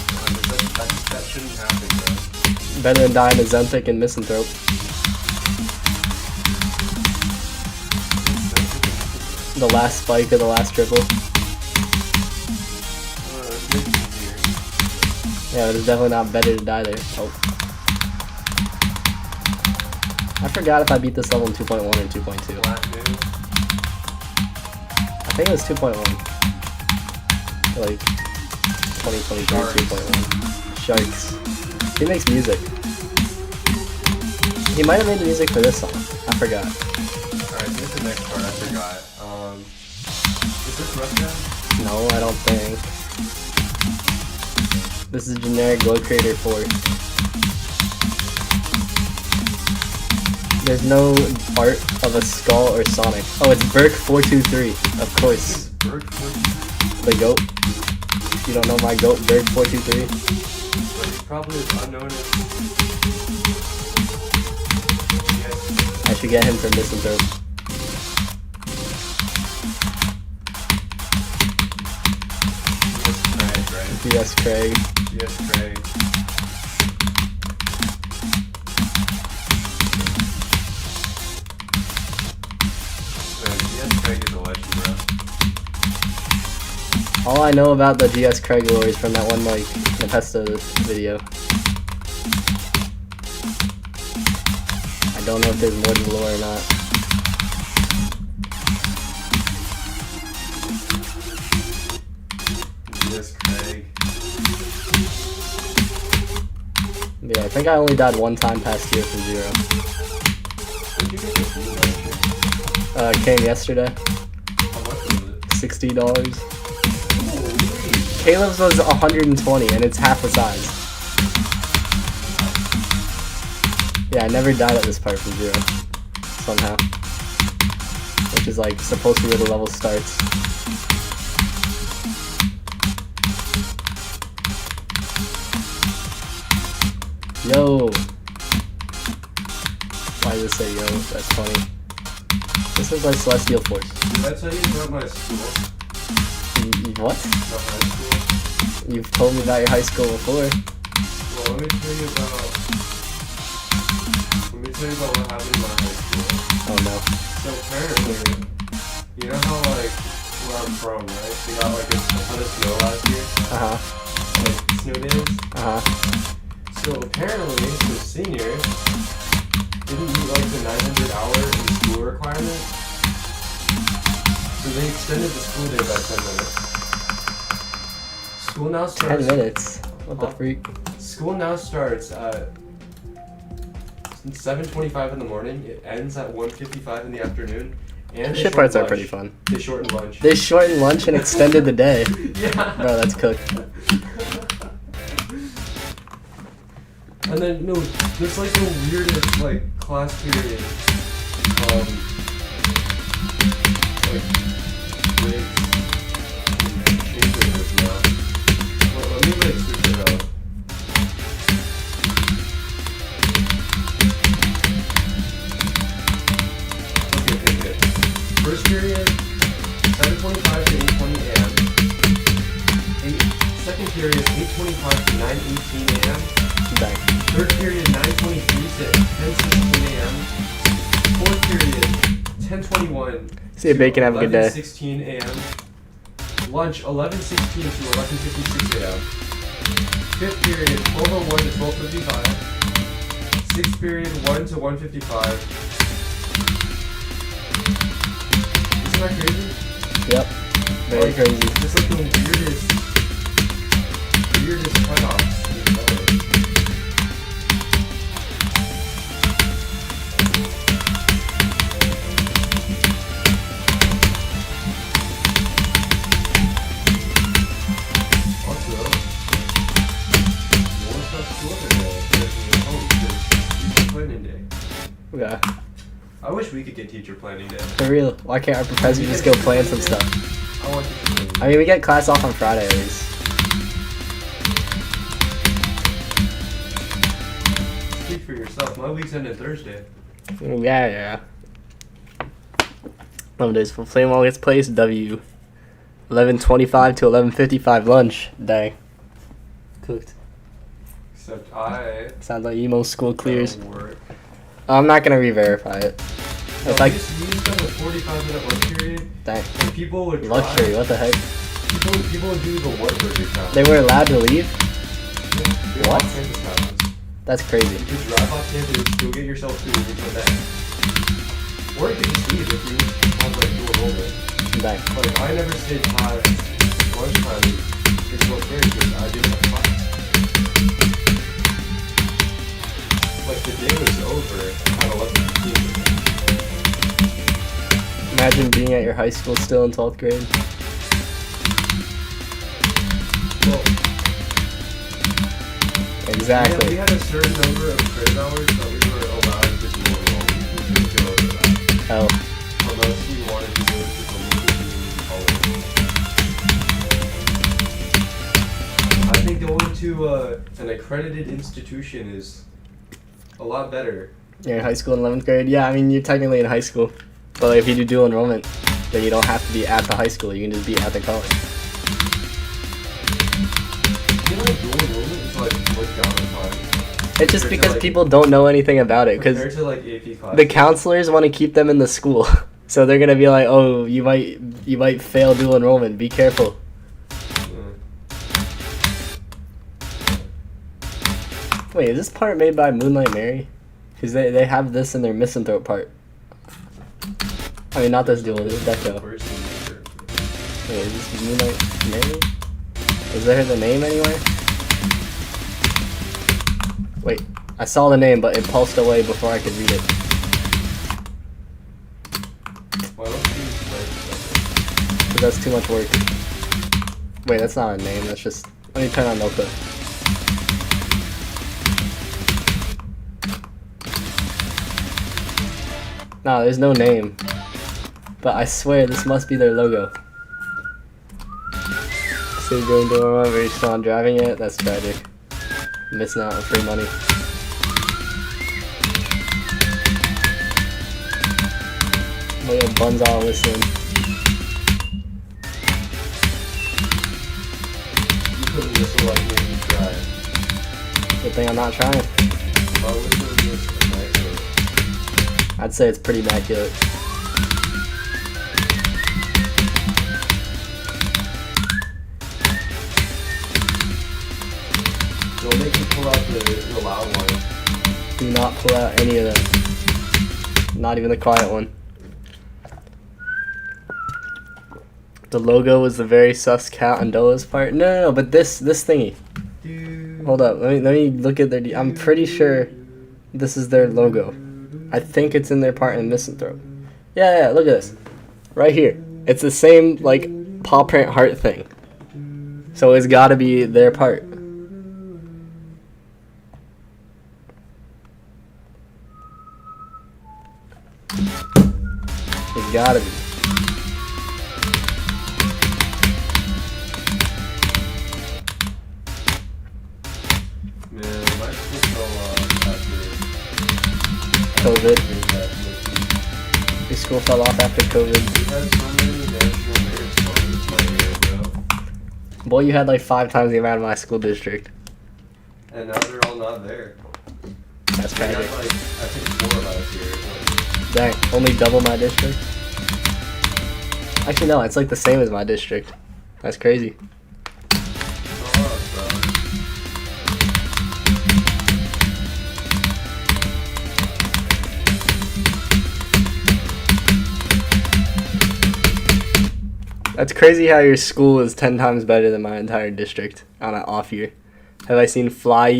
that shouldn't happen, bro. Better than dying to Zempic and Misanthrope. The last spike or the last triple. Yeah, it is definitely not better to die there. Oh. I forgot if I beat this level in 2.1 or 2.2. I think it was 2.1. Like 2023 2.1. Sharks. He makes music. He might have made the music for this song. I forgot. Alright, here's the next part I forgot. Is this Russia? No, I don't think. This is generic Glow Creator 4. There's no art of a Skull or Sonic. Oh, it's Burke 423, of course. Burke 423? The GOAT. You don't know my GOAT, Burke 423? But he's probably as unknown as... Yes. I should get him from Misanthrope. Yes, Craig, right? Yes, Craig. Yes, Craig. Yes, Craig is a legend, bro. All I know about the GS Craig lore is from that one, like, Nepesta video. I don't know if there's more to the lore or not. Yes, Craig. Yeah, I think I only died 1 time past year from 0. Where'd you get this new voucher? Came yesterday. How much was it? $60. Caleb's was 120 and it's half the size. Yeah, I never died at this part from 0. Somehow. Which is like supposed to be where the level starts. Yo! Why does it say yo? That's funny. This is like Celestial Force. Did I tell you about my school? What? About high school? You've told me about your high school before. Well, let me tell you about what happened in my high school. Oh no. So apparently, you know how like where I'm from, right? We got like a ton of snow last year. Like snow days. So apparently, the seniors didn't meet like the 900-hour in school requirement. So they extended the school day by 10 minutes. School now 10 starts. minutes. What the Huh? freak? School now starts at 7:25 in the morning. It ends at 1:55 in the afternoon. And they Shit parts are shorten pretty lunch. fun. They shorten lunch. They shortened lunch and extended the day. Yeah. Bro, that's cooked. And then no, there's like the weirdest like class period. Like breaks and changeovers now. Well, let me like switch it up. Okay. First period, 7:25 to 8:20 a.m. Second period, 8:25 to 9:18 a.m. Dang. Third period, 9:23 to 10:16 a.m. Fourth period, 10:21 See you, Bacon. Have a good day. 11:16 a.m. Lunch, 11:16 to 11:56 a.m. Fifth period, 12:01 to 12:55. Sixth period, 1 to 1:55. Isn't that crazy? Yep. Very Like, crazy. Just like the weirdest cutoffs. Yeah. I wish we could get teacher planning day. For real. Why can't our professor just go plan some stuff? I want teacher planning day. I mean, we get class off on Friday at least. Speak for yourself. My week's ended Thursday. Yeah. Love days for Flamewall gets placed. W. 11:25 to 11:55 lunch. Dang. Cooked. Except I Sounds like emo school clears. gotta work. I'm not gonna re-verify it. No, It's like we used to have a 45-minute lunch period. dang. And people would drive. Luxury. What the heck? People would do the Whataburger challenge. They were allowed to leave? Yeah, What? off-campus passes. That's crazy. You could drive off campus, go get yourself food, and come back. Or you could just leave if you have like dual enrollment. Dang. Like I never stayed past lunchtime in 12th grade because I didn't have class. Like the day was over at 11:15. Imagine being at your high school still in 12th grade. Well, Exactly. we had a certain number of credit hours that we were allowed to do enrollment. We couldn't go over that Hell. unless we wanted to go to the local community college. I think going to an accredited institution is a lot better. You're in high school in 11th grade? Yeah, I mean, you're technically in high school. But like, if you do dual enrollment, then you don't have to be at the high school. You can just be at the college. You know, like dual enrollment is like looked down upon. It's just Compared to, because like- people don't know anything about it. Because Compared to like AP classes. the counselors want to keep them in the school. So they're going to be like, oh, you might fail dual enrollment. Be careful. Wait, is this part made by Moonlight Mary? Because they have this in their misanthrope part. I mean, not this duel, this is Deco. Wait, is this Moonlight Mary? Is there the name anywhere? Wait, I saw the name, but it pulsed away before I could read it. Why don't you write something? Because that's too much work. Wait, that's not a name, that's just... Let me turn on Notebook. No, there's no name. But I swear this must be their logo. Still doing Dorama, but you're still on driving yet? That's tragic. Missing out on free money. Look at Buns all listening. You couldn't whistle like me if you tried. Good thing I'm not trying. My whistle is immaculate. I'd say it's pretty immaculate. Don't make me pull out the loud one. Do not pull out any of them. Not even the quiet one. The logo was the very sus cat on Dola's part. No, but this thingy. Hold up, let me look at their. I'm pretty sure this is their logo. I think it's in their part in Misanthrope. Yeah, look at this. Right here. It's the same, like, paw print heart thing. So it's gotta be their part. It's gotta be. Man, my school fell off after COVID. Your school fell off after COVID. we had so many national merit songs my year, bro. Boy, you had like 5 times the amount of my school district. And now they're all not there. That's We had tragic. like, I think 4 last year. Dang, only double my district? Actually, no, it's like the same as my district. That's crazy. That's crazy how your school is 10 times better than my entire district on an off year. Have I seen Fly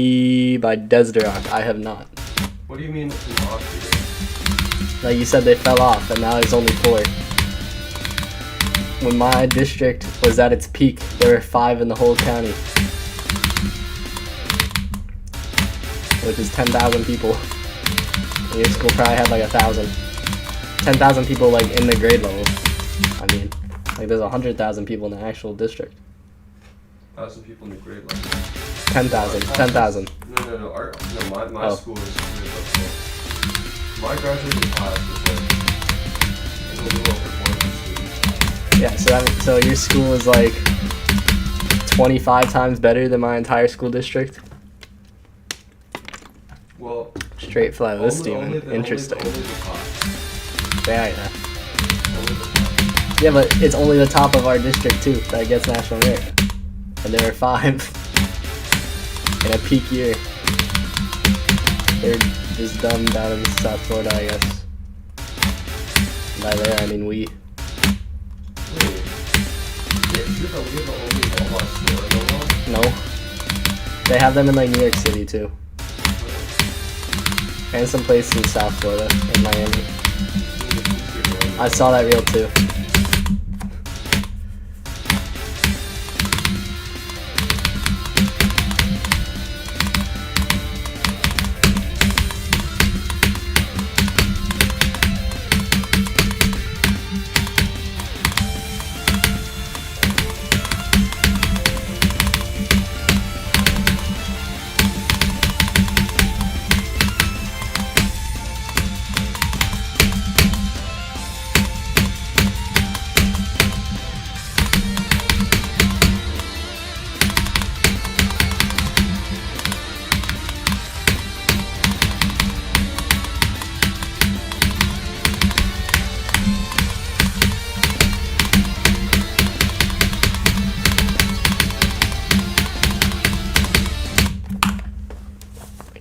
by Desderock? I have not. What do you mean it's an off Like you said, they fell off, and now there's only 4. When my district was at its peak, there were 5 in the whole county, which is 10,000 people. And your school probably had like 1,000. 10,000 people like in the grade level. I mean, like there's 100,000 people in the actual district. 1,000 people in the grade level. 10,000. 10,000. No, my Oh. school is grade level. My graduating class was like a little over 400 students. Yeah, so your school is like 25 times better than my entire school district. Well, Straight fly list only even. Interesting. Only the top. Yeah. Only the top. Yeah, but it's only the top of our district too that gets national merit. And there are 5 in a peak year. They're just dumb down in South Florida, I guess. By there, I mean we. Wait. Yeah, you're the only Walmart store in the world? No. They have them in like New York City too. And some place in South Florida, in Miami. I saw that reel too.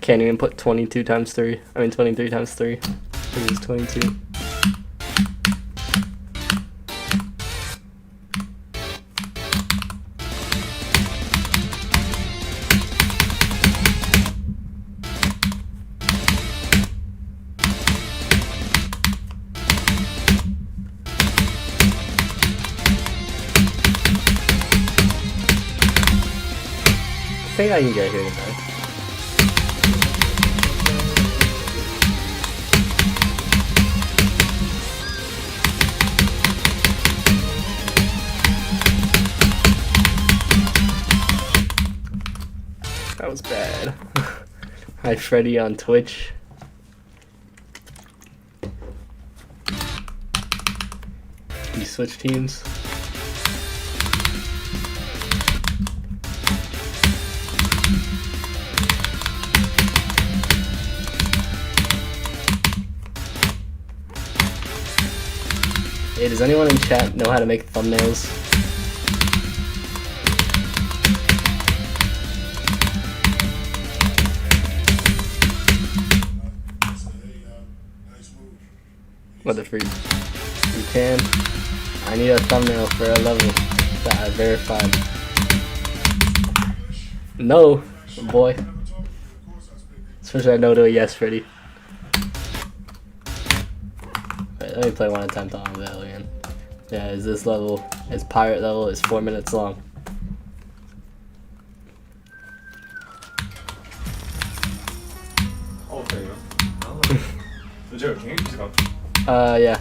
Can't even put 22 times 3. I mean 23 times 3. It is 22. I think I can get here today. That was bad. Hi Freddy on Twitch. You switch teams? Hey, does anyone in chat know how to make thumbnails? What the freak? You can? I need a thumbnail for a level that I verified. No, boy. Especially I know to a yes, Freddy. Wait, let me play one attempt on that again. Yeah, is this level, is pirate level, is 4 minutes long. Yeah.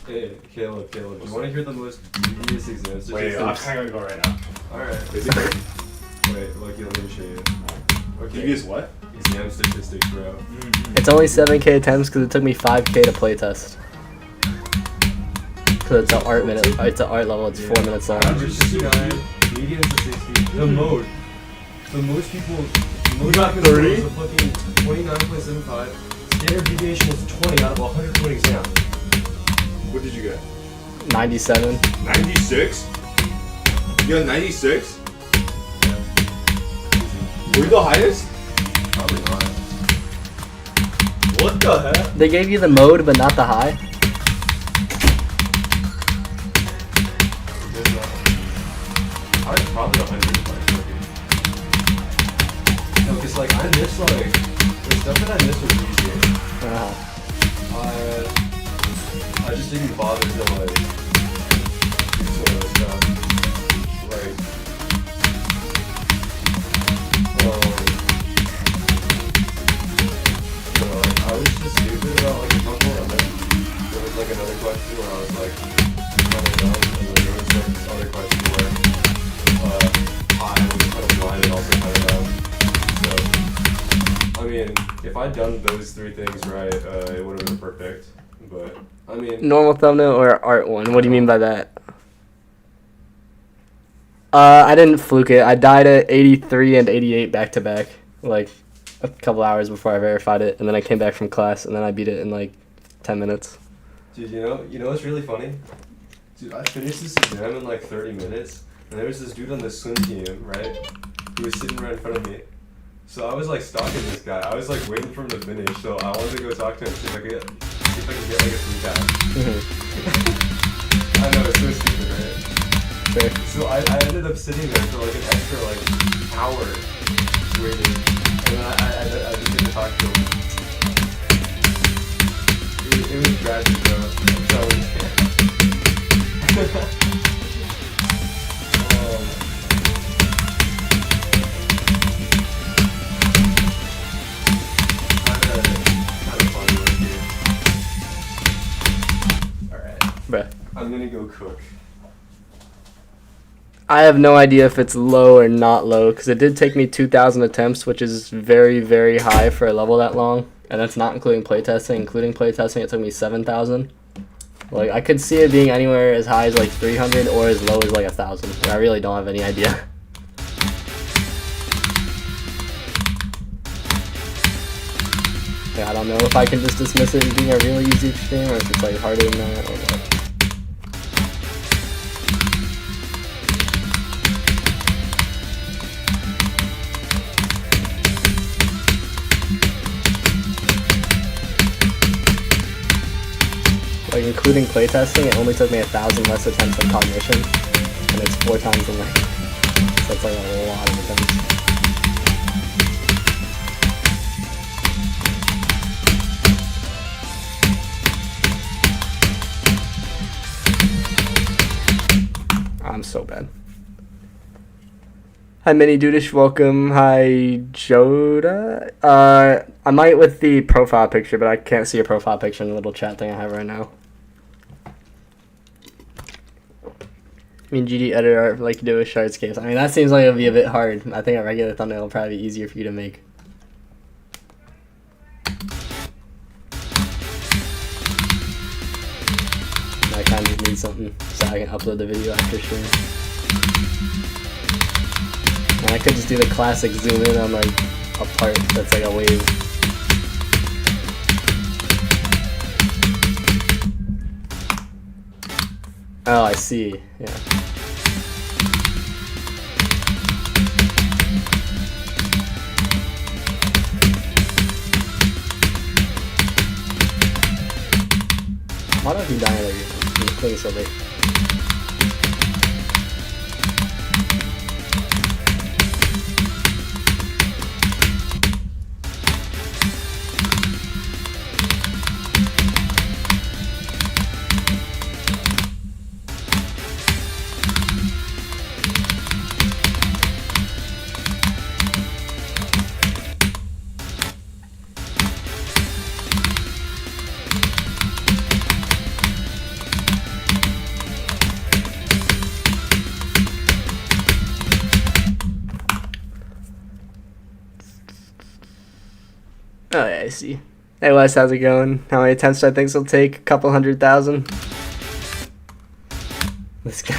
Hey, Caleb, do you want to hear the most devious exam statistics? Wait, I'm kind of gonna go right now. Alright. Is it great? Wait, Loki, let me show you. Okay. Devious what? Exam statistics, bro. It's only 7k attempts because it took me 5k to playtest. Because it's an art minute, it's an art level, it's 4 minutes long. Average 59, median to 60. The mode. The most people. We got 30? So fucking 29.75. Standard deviation is 20 out of 120 exams. What did you get? 97. 96? You got 96? Were you the highest? Probably not. What the heck? They gave you the mode, but not the high. I was probably 100 if I was looking. No, because like I missed like the stuff that I missed was easier. I just didn't bother to like do some of the stuff. Like you know, like I was just stupid about like a couple, and then there was like another question where I was like kind of dumb, and then there was like this other question where I was kind of blind and also kind of dumb. So I mean, if I'd done those three things right, it would have been perfect. But I mean, Normal thumbnail or art one? What do you mean by that? I didn't fluke it. I died at 83 and 88 back to back, like a couple hours before I verified it, and then I came back from class, and then I beat it in like 10 minutes. dude, you know what's really funny? Dude, I finished this exam in like 30 minutes, and there was this dude on the swim team, right? He was sitting right in front of me. So I was like stalking this guy. I was like waiting for him to finish, so I wanted to go talk to him, see if I could get like a free pass. I know, it's so stupid, right? Fair. So I ended up sitting there for like an extra like hour waiting, and then I just didn't talk to him. It was tragic, bro. I'm telling you. Kind of funny right here. Alright. Bruh. I'm gonna go cook. I have no idea if it's low or not low, because it did take me 2,000 attempts, which is very, very high for a level that long. And that's not including playtesting. Including playtesting, it took me 7,000. Like, I could see it being anywhere as high as like 300 or as low as like 1,000. I really don't have any idea. Yeah, I don't know if I can just dismiss it as being a really easy extreme, or if it's like harder than that, or what. Like, including playtesting, it only took me 1,000 less attempts than cognition, and it's 4 times the length. So it's like a lot of attempts. I'm so bad. Hi, Mini Dudish, welcome. Hi, Joda. I might with the profile picture, but I can't see a profile picture in the little chat thing I have right now. I mean, GD editor art like you do with Shardscapes. I mean, that seems like it would be a bit hard. I think a regular thumbnail will probably be easier for you to make. I kind of just need something so I can upload the video after stream. And I could just do the classic zoom in on like a part that's like a wave. Oh, I see. Yeah. I don't know if you die in like clean silver. Oh yeah, I see. Hey Wes, how's it going? How many attempts do I think it'll take? A couple 100,000? This guy.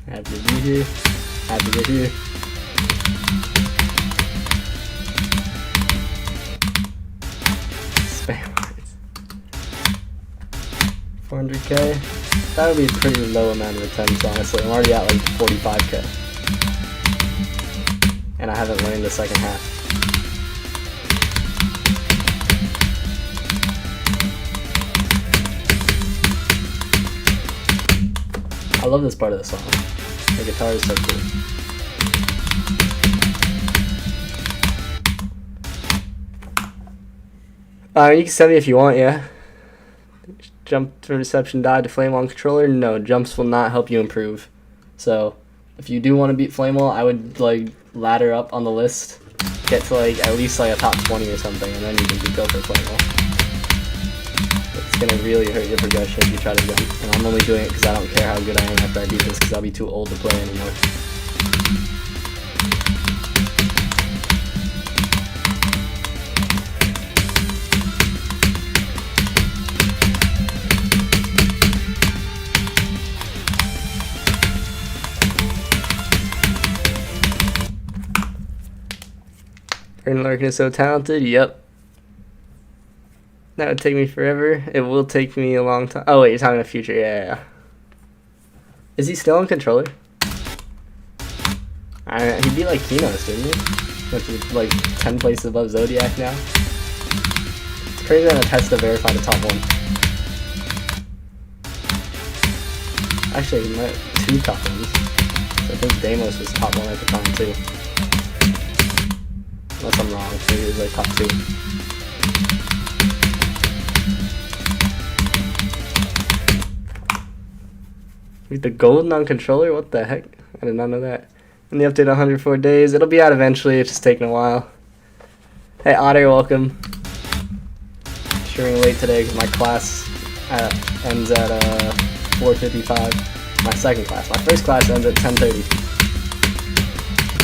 Happy to be here. Happy to be here. Spam words. 400k. That would be a pretty low amount of attempts, honestly. I'm already at like 45k. And I haven't learned the second half. I love this part of the song. The guitar is so cool. You can send me if you want, yeah. Jump to reception died to Flamewall on controller? No, jumps will not help you improve. So, if you do want to beat Flamewall, I would like ladder up on the list, get to like at least like a top 20 or something, and then you can go for Flamewall. It's gonna really hurt your progression if you try to jump. And I'm only doing it because I don't care how good I am after I beat this, because I'll be too old to play anymore. Aaron Larkin is so talented. Yep. That would take me forever. It will take me a long time. Oh, wait, you're talking about future. Yeah. Is he still on controller? He'd be like Kinos, didn't he? Which is like 10 places above Zodiac now. It's crazy on a test to verify the top one. Actually, he might 2 top ones. I think Deimos was top 1 at the time, too. Unless I'm wrong, maybe it was like top 2. With the golden on controller? What the heck? I did not know that. And the update 104 days. It'll be out eventually, it's just taking a while. Hey Otter, welcome. Streaming late today because my class ends at 4:55. My second class. My first class ends at 10:30.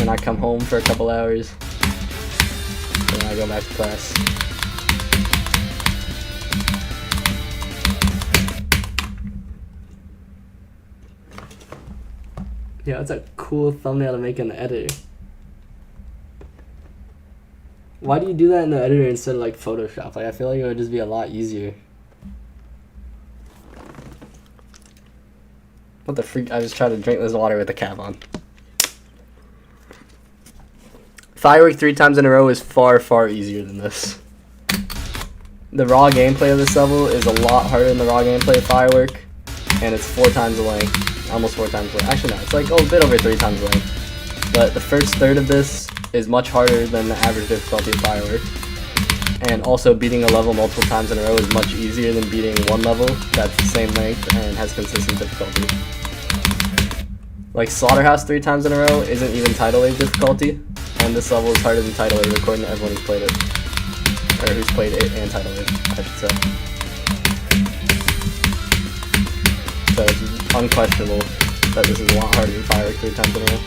And I come home for a couple hours. And I go back to class. Yeah, that's a cool thumbnail to make in the editor. Why do you do that in the editor instead of like Photoshop? Like I feel like it would just be a lot easier. What the freak? I just tried to drink this water with the cap on. Firework 3 times in a row is far, far easier than this. The raw gameplay of this level is a lot harder than the raw gameplay of Firework, and it's 4 times the length, almost 4 times the length. Actually, no, it's like a bit over 3 times the length. But the first third of this is much harder than the average difficulty of Firework, and also beating a level multiple times in a row is much easier than beating one level that's the same length and has consistent difficulty. Like Slaughterhouse 3 times in a row isn't even Title 8 difficulty. And this level is harder than Title 8 according to everyone who's played it. Or who's played it and Title 8, I should say. So it's unquestionable that this is a lot harder than Firework 3 times in a row.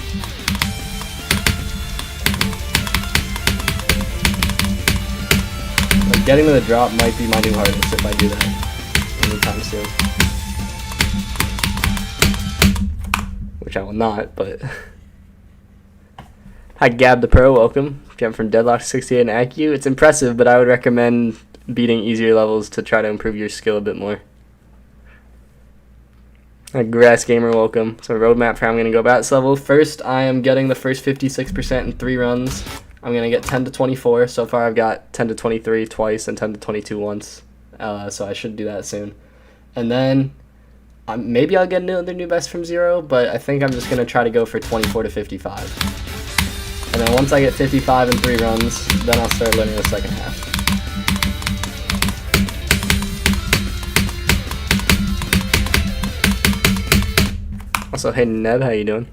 Like getting to the drop might be my new hardest if I do that anytime soon. Which I will not, but... Hi Gab the Pro, welcome. Jump from Deadlock 68 and AcU. It's impressive, but I would recommend beating easier levels to try to improve your skill a bit more. Grass Gamer, welcome. So roadmap for how I'm going to go about this level. First, I am getting the first 56% in 3 runs. I'm going to get 10 to 24. So far, I've got 10 to 23 twice and 10 to 22 once. So I should do that soon. And then maybe I'll get another new best from 0, but I think I'm just going to try to go for 24 to 55. And then once I get 55 in 3 runs, then I'll start learning the second half. Also, hey Neb, how you doing?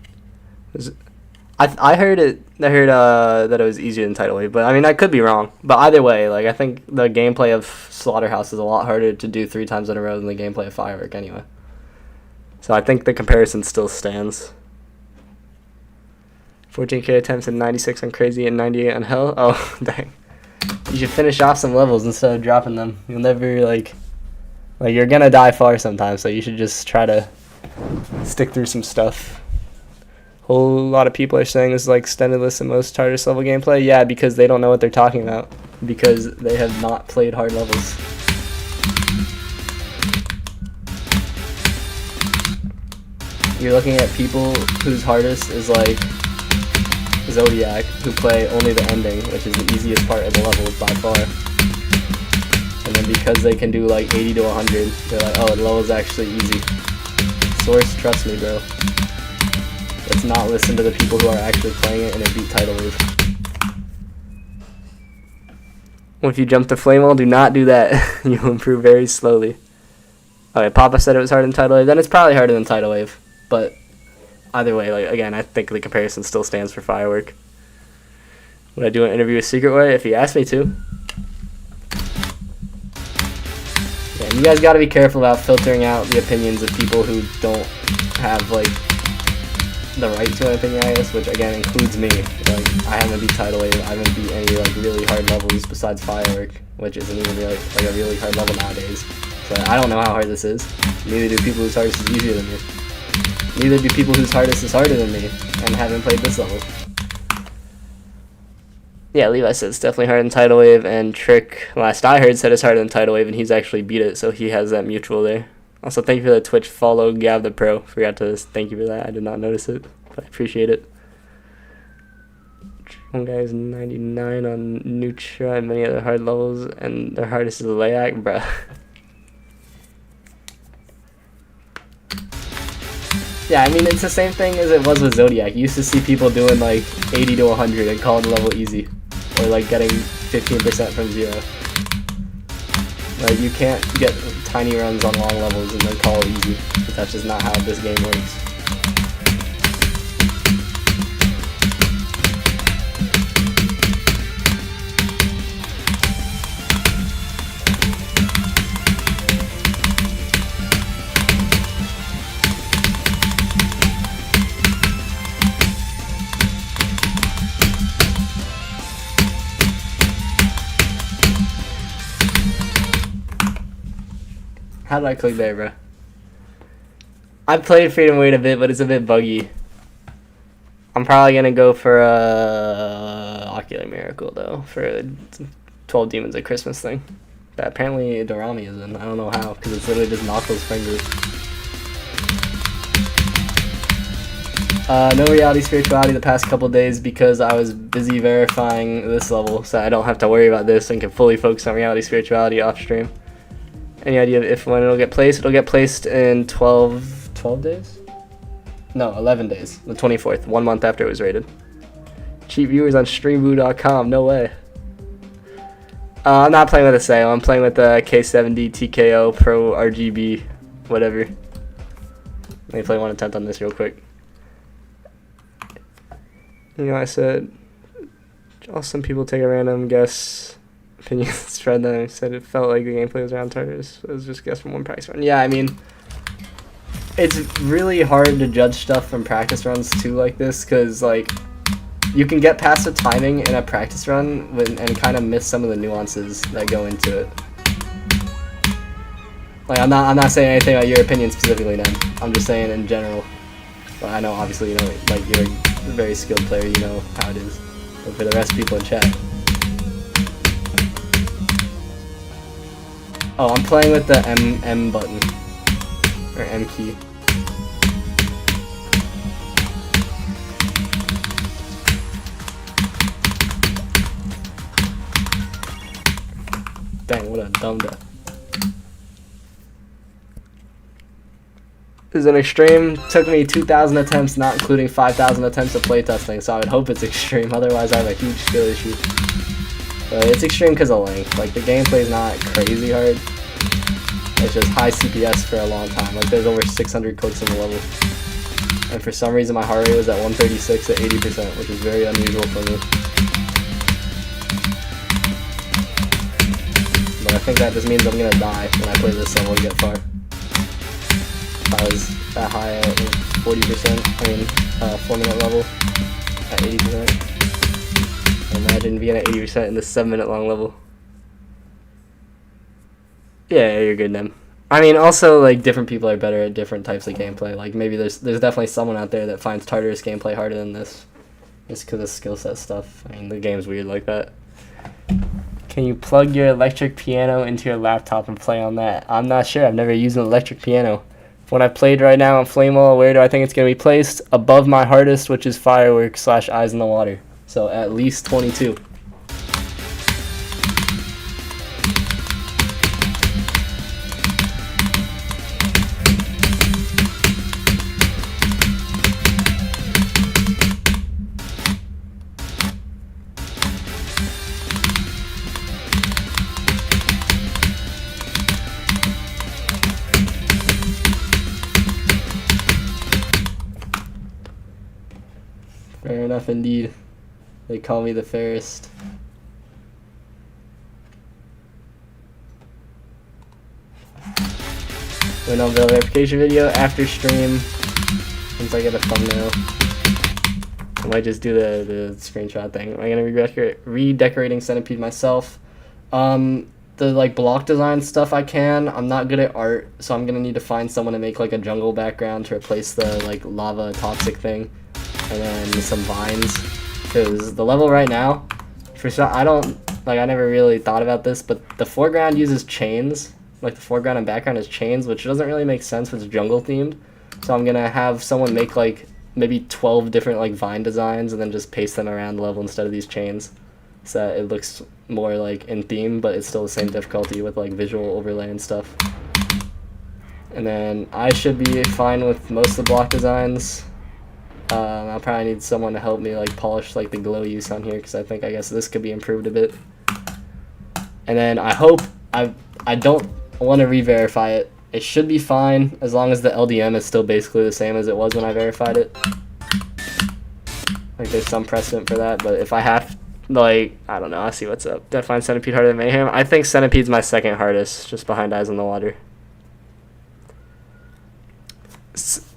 I heard that it was easier than Tidal Wave, but I mean I could be wrong. But either way, like I think the gameplay of Slaughterhouse is a lot harder to do 3 times in a row than the gameplay of Firework anyway. So I think the comparison still stands. 14k attempts and 96 on Crazy and 98 on Hell. Oh dang! You should finish off some levels instead of dropping them. You'll never like you're gonna die far sometimes, so you should just try to stick through some stuff. Whole lot of people are saying this is like extended list of most hardest level gameplay. Yeah, because they don't know what they're talking about. Because they have not played hard levels. You're looking at people whose hardest is like Zodiac, who play only the ending, which is the easiest part of the level by far. And then because they can do like 80 to 100, they're like, oh, the level's actually easy. Source, trust me, bro. Let's not listen to the people who are actually playing it and it beat Tidal Wave. Well, if you jump to Flamewall, do not do that. You'll improve very slowly. Okay, Papa said it was harder than Tidal Wave. Then it's probably harder than Tidal Wave. But either way, like again, I think the comparison still stands for Firework. Would I do an interview a secret way? If he asked me to. Yeah, you guys got to be careful about filtering out the opinions of people who don't have like the right to an opinion, I guess, which again includes me. Like I haven't beat Tidal Wave, I haven't beat any like really hard levels besides Firework, which isn't even really like a really hard level nowadays. So I don't know how hard this is. Neither do people whose hardest is easier than me. Neither do people whose hardest is harder than me and haven't played this level. Yeah, Levi said it's definitely harder than Tidal Wave, and Trick, last I heard, said it's harder than Tidal Wave, and he's actually beat it, so he has that mutual there. Also, thank you for the Twitch follow, Gav the Pro. Forgot to thank you for that. I did not notice it, but I appreciate it. One guy is 99 on Nutra and many other hard levels, and their hardest is Layak, bruh. Yeah, I mean, it's the same thing as it was with Zodiac. You used to see people doing like 80 to 100 and calling the level easy. Or like getting 15% from 0. Like, you can't get tiny runs on long levels and then call it easy. But that's just not how this game works. How do I click there, bro? I played Freedom Wait a bit, but it's a bit buggy. I'm probably gonna go for Ocular Miracle though, for 12 Demons at Christmas thing. That apparently Dorami is in. I don't know how, because it's literally just Knuckles' fingers. No reality spirituality the past couple days because I was busy verifying this level, so I don't have to worry about this and can fully focus on reality spirituality off stream. Any idea of if when it'll get placed? It'll get placed in 12 days? No, 11 days. The 24th, 1 month after it was rated. Cheap viewers on streamboo.com, no way. I'm not playing with a sale. I'm playing with the K70 TKO Pro RGB, whatever. Let me play one attempt on this real quick. You know, I said, some people take a random guess. Opinion spread that I said it felt like the gameplay was around targets. It was just guess from one practice run. Yeah, I mean, it's really hard to judge stuff from practice runs too like this, because like you can get past the timing in a practice run and kind of miss some of the nuances that go into it. Like I'm not saying anything about your opinion specifically, Ned. I'm just saying in general. Well, I know obviously you know, like you're a very skilled player, you know how it is. But for the rest of people in chat. Oh, I'm playing with the M button. Or M key. a dumb death. This is an extreme. Took me 2,000 attempts, not including 5,000 attempts of playtesting, so I would hope it's extreme. Otherwise, I have a huge skill issue. But it's extreme because of length. Like, the gameplay is not crazy hard. It's just high CPS for a long time. Like, there's over 600 clicks in the level. And for some reason, my heart rate was at 136 at 80%, which is very unusual for me. But I think that just means I'm gonna die when I play this level and get far. If I was that high at 40%, 4-minute level at 80%. Imagine being at 80% in this 7-minute long level. Yeah, you're good, Nem. I mean, also, like, different people are better at different types of gameplay. Like, maybe there's definitely someone out there that finds Tartarus gameplay harder than this. Just because of skill set stuff. I mean, the game's weird like that. Can you plug your electric piano into your laptop and play on that? I'm not sure. I've never used an electric piano. When I played right now on Flamewall, where do I think it's going to be placed? Above my hardest, which is Fireworks / Eyes in the Water. So at least 22. Fair enough indeed. They call me the fairest. Went on the verification video after stream. Once I get a thumbnail. I might just do the screenshot thing. Am I gonna be redecorating Centipede myself? The like block design stuff I can. I'm not good at art, so I'm gonna need to find someone to make like a jungle background to replace the like lava toxic thing. And then some vines, because the level right now, I never really thought about this, but the foreground uses chains, like the foreground and background is chains, which doesn't really make sense if it's jungle themed. So I'm gonna have someone make like maybe 12 different like vine designs and then just paste them around the level instead of these chains, so that it looks more like in theme, but it's still the same difficulty with like visual overlay and stuff. And then I should be fine with most of the block designs. I'll probably need someone to help me like polish like the glow use on here, because I guess this could be improved a bit. And then I hope I don't want to re-verify it. It should be fine as long as the LDM is still basically the same as it was when I verified it. Like there's some precedent for that, but if I have like, I don't know, I'll see what's up. Did I find Centipede harder than Mayhem? I think Centipede's my second hardest, just behind Eyes in the Water.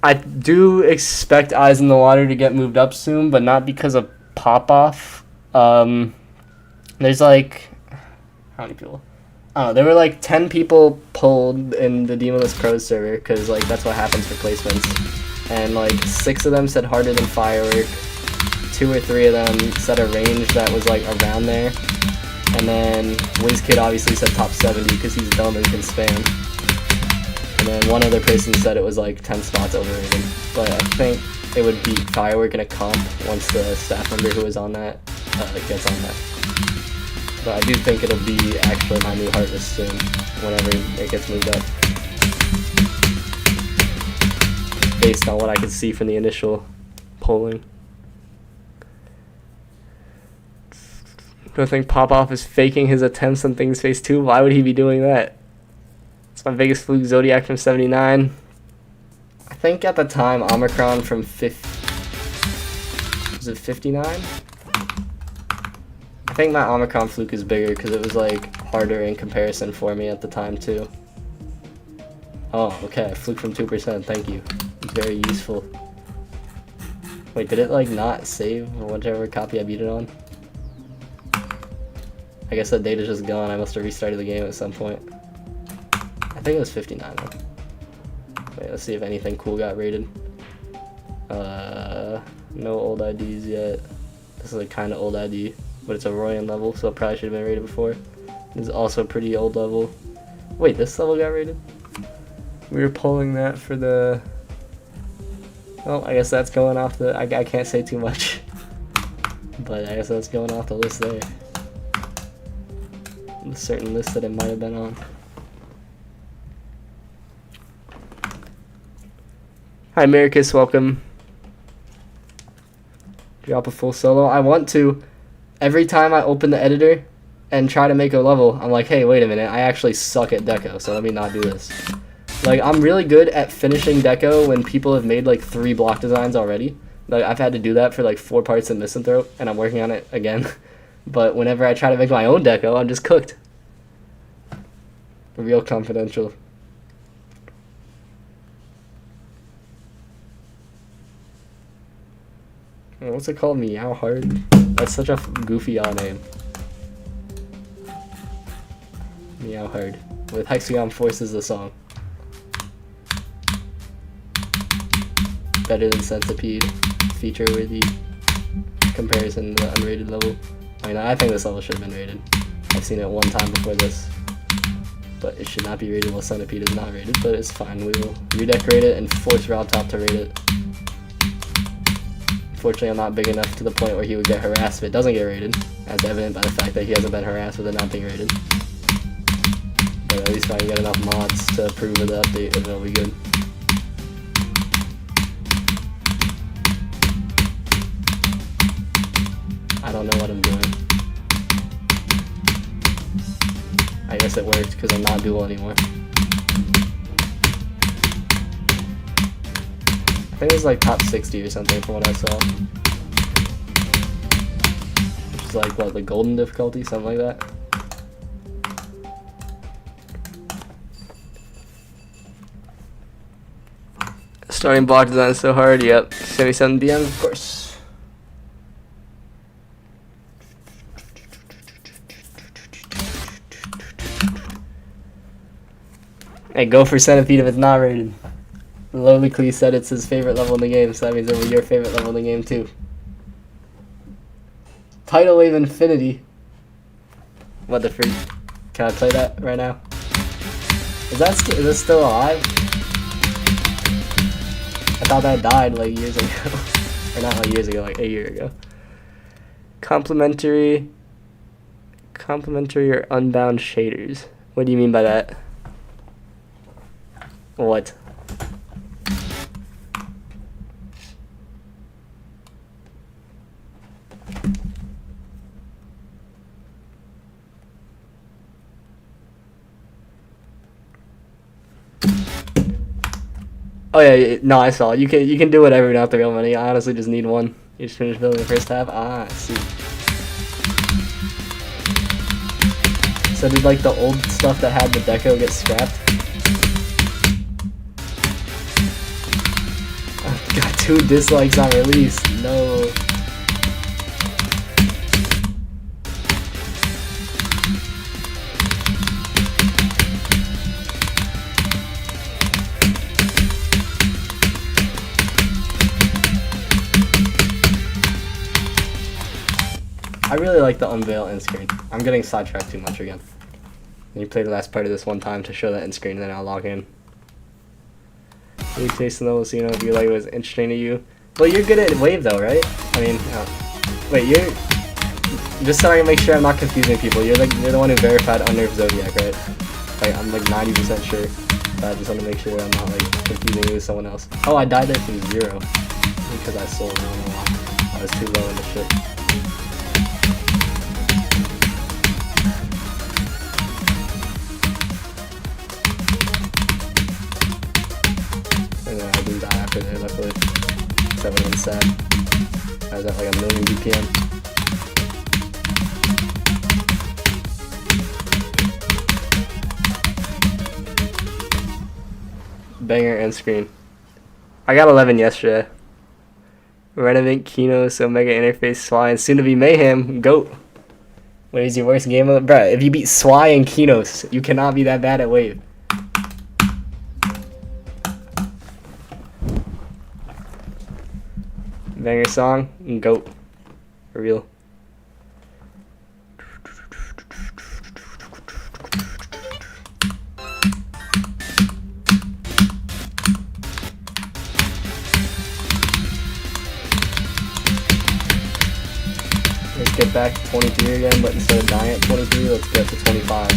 I do expect Eyes in the Water to get moved up soon, but not because of pop-off. There's like, how many people? Oh, there were like 10 people pulled in the Demoless Crows server, because like that's what happens for placements. And like 6 of them said harder than Firework. 2 or 3 of them said a range that was like around there. And then WizKid obviously said top 70 because he's dumb and can spam. And then one other person said it was like 10 spots overrated. But I think it would beat Firework in a comp once the staff member who was on that gets on that. But I do think it'll be actually my new hardest soon, whenever it gets moved up. Based on what I could see from the initial polling. Do I think Popoff is faking his attempts on Things Phase 2? Why would he be doing that? It's my biggest fluke, Zodiac from 79. I think at the time, Omicron from was it 59? I think my Omicron fluke is bigger because it was like harder in comparison for me at the time too. Oh, okay, fluke from 2%, thank you. It's very useful. Wait, did it like not save whichever copy I beat it on? I guess that data's just gone. I must have restarted the game at some point. I think it was 59 though. Wait, let's see if anything cool got rated. No old IDs yet. This is a kind of old ID, but it's a Royan level, so it probably should have been rated before. This is also a pretty old level. Wait, this level got rated? We were pulling that for the... Oh, I guess that's going off the... I can't say too much. But I guess that's going off the list there. a certain list that it might have been on. Hi, Maricus, welcome. Drop a full solo. I want to. Every time I open the editor and try to make a level, I'm like, hey, wait a minute, I actually suck at deco, so let me not do this. Like, I'm really good at finishing deco when people have made like 3 block designs already. Like, I've had to do that for like 4 parts in Misanthrope, and I'm working on it again. But whenever I try to make my own deco, I'm just cooked. Real confidential. What's it called? Meow Hard? That's such a goofy name. Meow Hard. With Hexagon Forces the song. Better than Centipede. Feature worthy comparison to the unrated level. I mean, I think this level should have been rated. I've seen it one time before this. But it should not be rated while Centipede is not rated, but it's fine. We will redecorate it and force RobTop to rate it. Unfortunately, I'm not big enough to the point where he would get harassed if it doesn't get rated, as evident by the fact that he hasn't been harassed with it not being rated. But at least if I can get enough mods to approve of the update, it'll be good. I don't know what I'm doing. I guess it worked because I'm not dual anymore. I think it was like top 60 or something from what I saw. Which is like, what, the golden difficulty? Something like that. Starting block design is so hard, yep. 77 DM, of course. Hey, go for Centipede if it's not rated. Lowly Clee said it's his favorite level in the game, so that means it will be your favorite level in the game too. Tidal Wave Infinity. What the freak? Can I play that right now? Is this still alive? I thought that died like years ago. Or not like years ago, like a year ago. Complementary or unbound shaders. What do you mean by that? What? Oh yeah, no, I saw it. You can do whatever without the real money. I honestly just need one. You just finished building the first half. Ah, I see. So did like the old stuff that had the deco get scrapped? Got 2 dislikes on release. No. I really like the unveil end screen. I'm getting sidetracked too much again. You play the last part of this one time to show that end screen, and then I'll log in. You taste the level so you know if you like it was interesting to you. Well, you're good at wave though, right? I mean, wait, you're just so I can make sure I'm not confusing people. You're the one who verified Unnerved Zodiac, right? Like I'm like 90% sure. But I just want to make sure I'm not like confusing you with someone else. Oh, I died there from 0 because I sold. I don't know why. I was too low in the shit. And then I didn't die after there, luckily. Except when I'm sad. I was at like 1,000,000 BPM. Banger end screen. I got 11 yesterday. Renovate Kino, so Mega Interface, Swy, and soon to be Mayhem, GOAT. What is your worst game of the... Bruh, if you beat Swy and Kinos, you cannot be that bad at Wave. Banger song, GOAT. For real. Let's get back to 23 again, but instead of dying at 23, let's get to 25.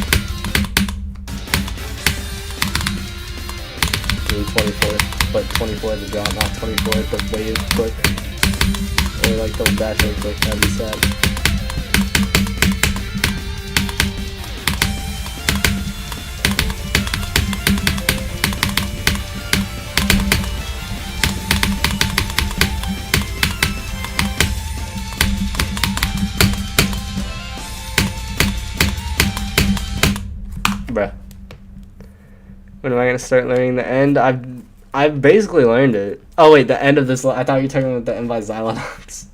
Doing 24, but 24 at the drop, not 24 at the wave quick. Or like the dash wave quick, that'd be sad. Bruh. When am I gonna start learning the end? I've basically learned it. Oh wait, the end of this. I thought you were talking about the end by Xylonauts.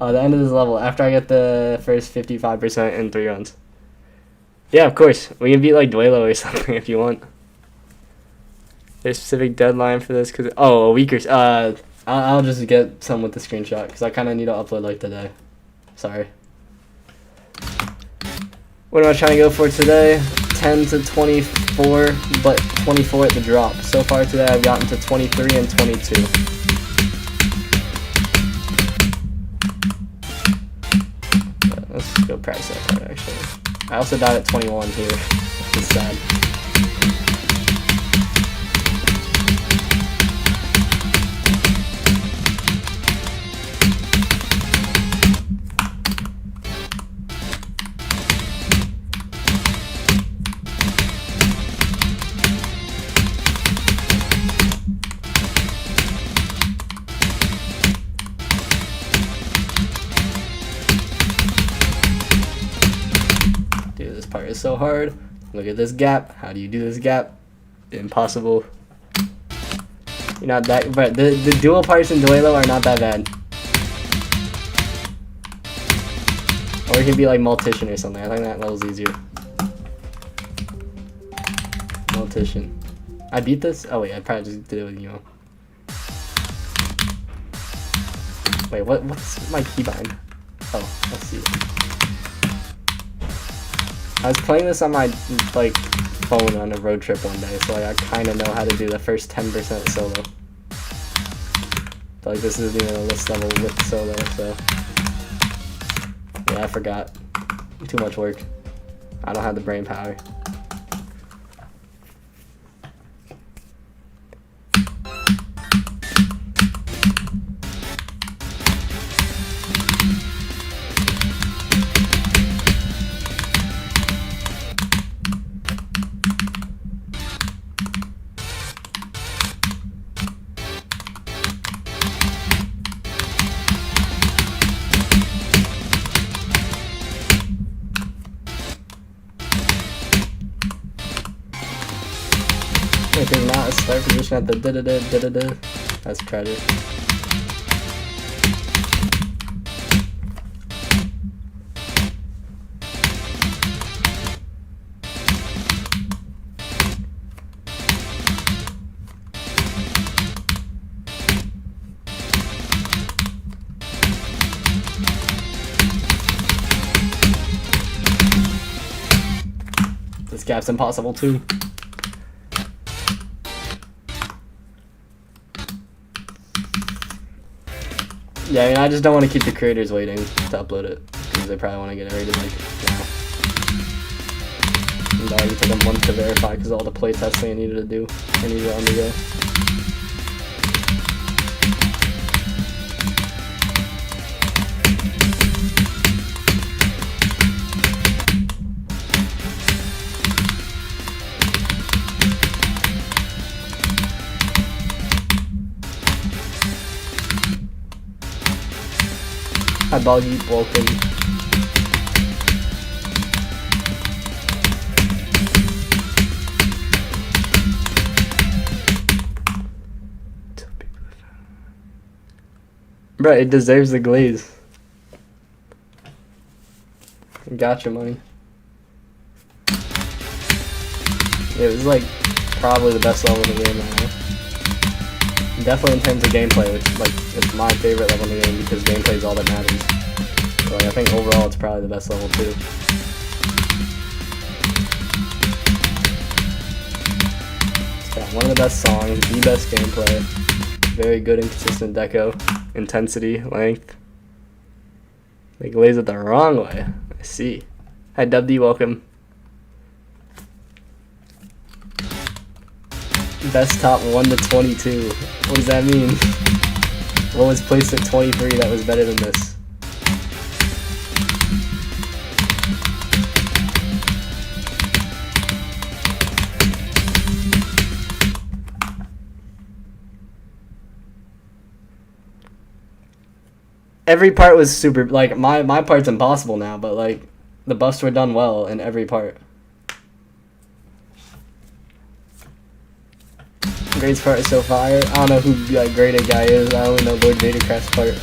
The end of this level after I get the first 55% in 3 runs. Yeah, of course. We can beat like Duelo or something if you want. There's a specific deadline for this because a week or so. I'll just get some with the screenshot because I kind of need to upload like today. Sorry. What am I trying to go for today? 10 to 24, but 24 at the drop. So far today I've gotten to 23 and 22. Let's go practice that part actually. I also died at 21 here. It's sad. Part is so hard. Look at this gap. How do you do this gap? Impossible. You're not that, but the dual parts in Duelo are not that bad. Or it can be like Multician or something. I think that level's easier. Multician. I beat this? Oh wait, I probably just did it with Emo. Wait, what's my keybind? Oh, let's see. I was playing this on my like phone on a road trip one day, so like, I kind of know how to do the first 10% solo. But, like this isn't even a list level with solo, so yeah, I forgot. Too much work. I don't have the brain power. If it's not a start position at the da-da-da. That's tragic. This gap's impossible too. Yeah, I mean, I just don't want to keep the creators waiting to upload it, because they probably want to get it rated like now. And it already took a month to verify because all the play testing I needed to do, I needed to undergo. Hi Boggy, welcome. Bro, it deserves the glaze. Gotcha money. It was like probably the best level in the game right now. Definitely in terms of gameplay, which like it's my favorite level in the game because gameplay is all that matters. So like, I think overall it's probably the best level too. It's got one of the best songs, the best gameplay, very good and consistent deco, intensity, length. They glaze it the wrong way. I see. Hi, Dub D, welcome. Best top 1 to 22. What does that mean? What was placed at 23 that was better than this? Every part was super, like, my part's impossible now, but, like, the buffs were done well in every part. Grade's part is so fire. I don't know who, like, graded guy is. I only know Lord Vadercraft's part.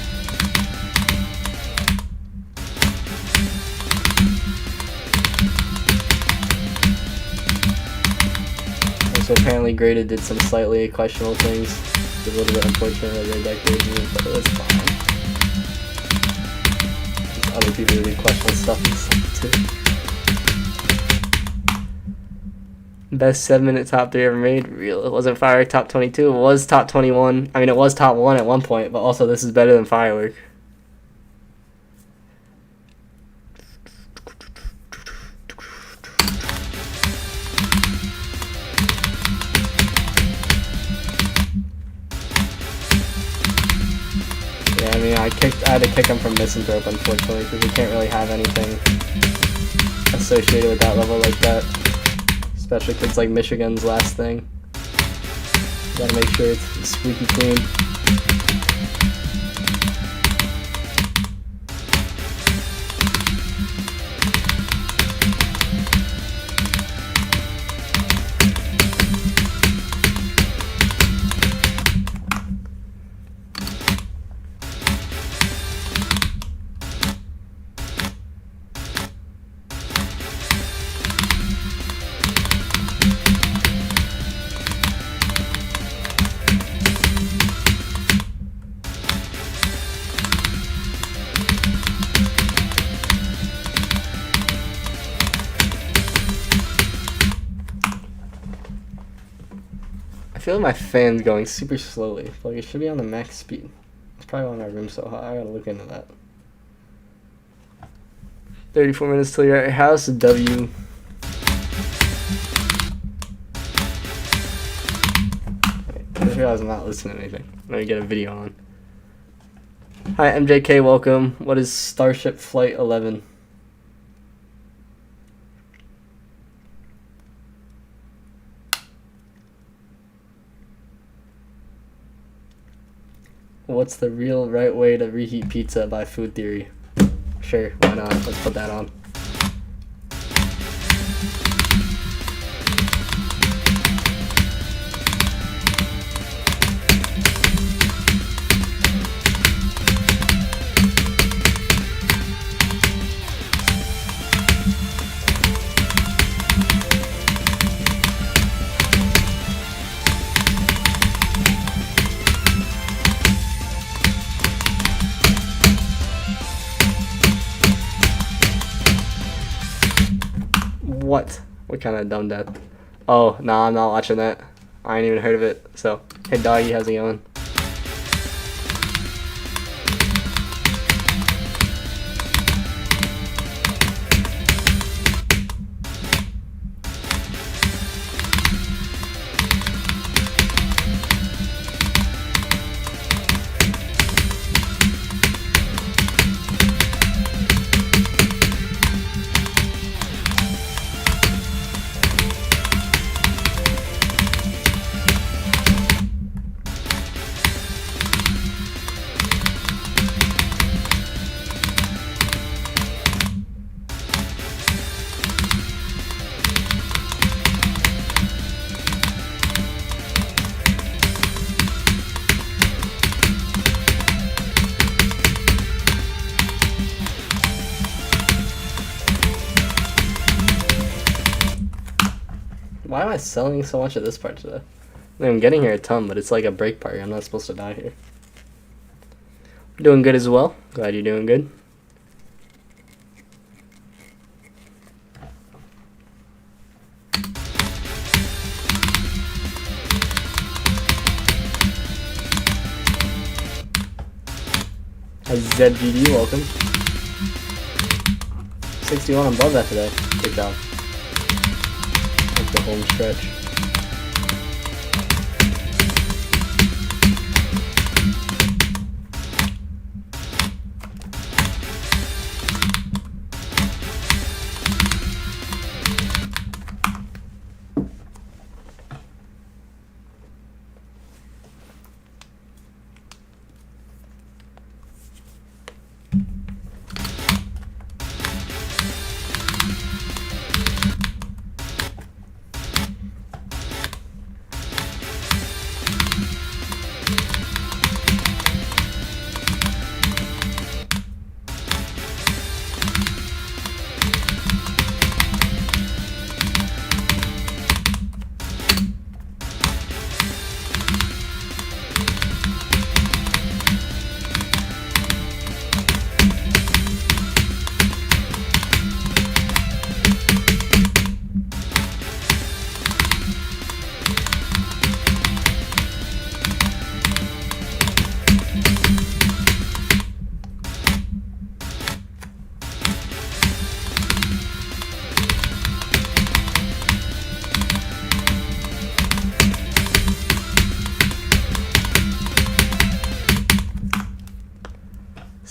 Also, apparently graded did some slightly questionable things. It's a little bit unfortunate that they decorated, but it was fine. Other people who did questionable stuff and stuff too. Best 7-minute top 3 ever made. Real. It wasn't Firework top 22. It was top 21. I mean, it was top 1 at one point, but also this is better than Firework. Yeah, I mean, I had to kick him from Misanthrope, unfortunately, because we can't really have anything associated with that level like that. Especially if it's like Michigan's last thing. Gotta make sure it's squeaky clean. I feel like my fan's going super slowly. Like it should be on the max speed. It's probably why my room's so hot. I gotta look into that. 34 minutes till you're at your house. W. I just realized I'm not listening to anything. Let me get a video on. Hi MJK, welcome. What is Starship Flight 11? What's the real right way to reheat pizza by Food Theory? Sure, why not? Let's put that on. What? What kind of dumb death? Oh, no, I'm not watching that. I ain't even heard of it. So, hey doggy, how's it going? Why am I selling so much of this part today? I mean, I'm getting here a ton, but it's like a break part. I'm not supposed to die here. Doing good as well. Glad you're doing good. Hi ZGD, welcome. 61 above that today. Good job. That's the home stretch.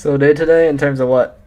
So day today in terms of what?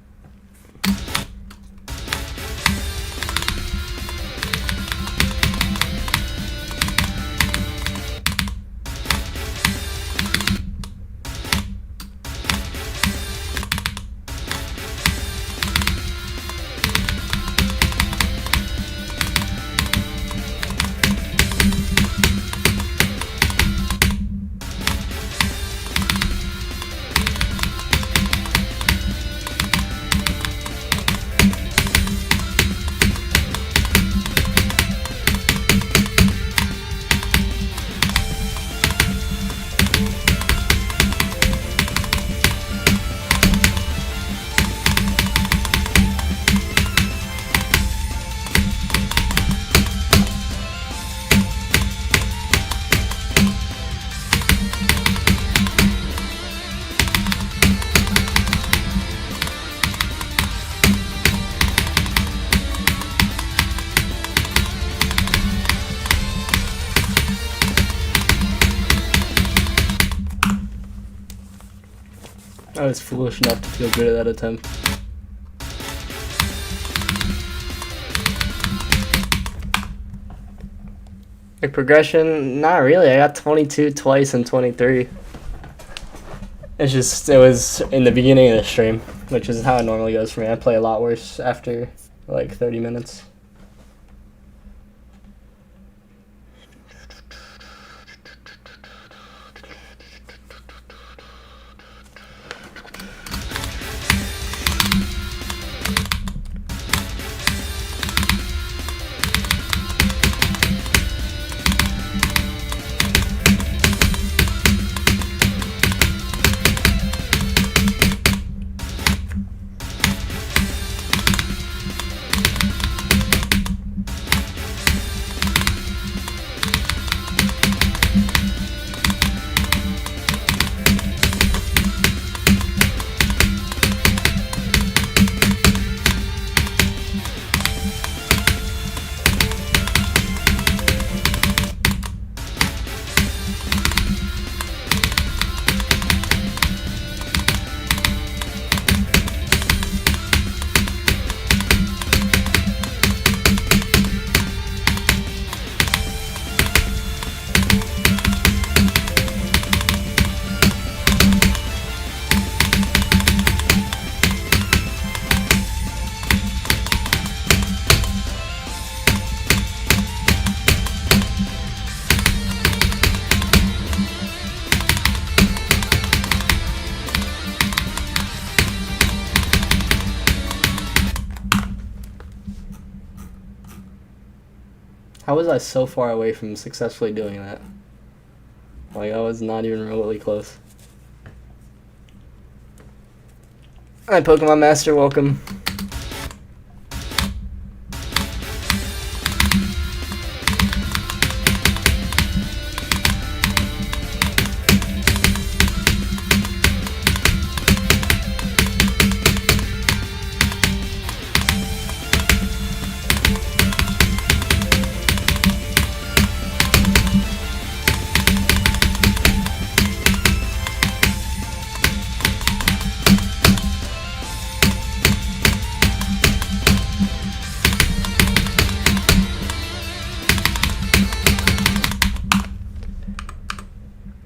I was foolish enough to feel good at that attempt. Like progression, not really. I got 22 twice and 23. It's just, it was in the beginning of the stream, which is how it normally goes for me. I play a lot worse after like 30 minutes. How was I so far away from successfully doing that? Like, I was not even remotely close. Hi, Pokemon Master, welcome.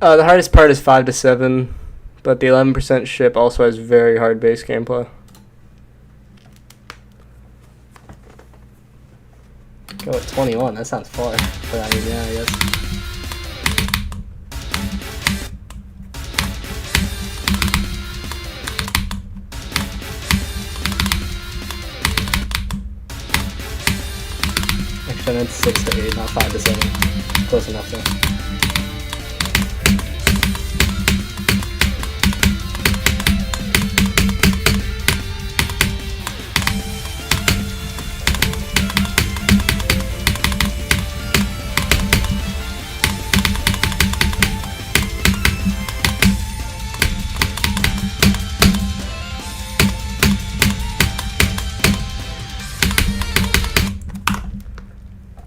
The hardest part is 5 to 7, but the 11% ship also has very hard base gameplay. Go with 21. That sounds far. But I mean, yeah, I guess. Actually, I meant 6 to 8, not 5 to 7. Close enough though.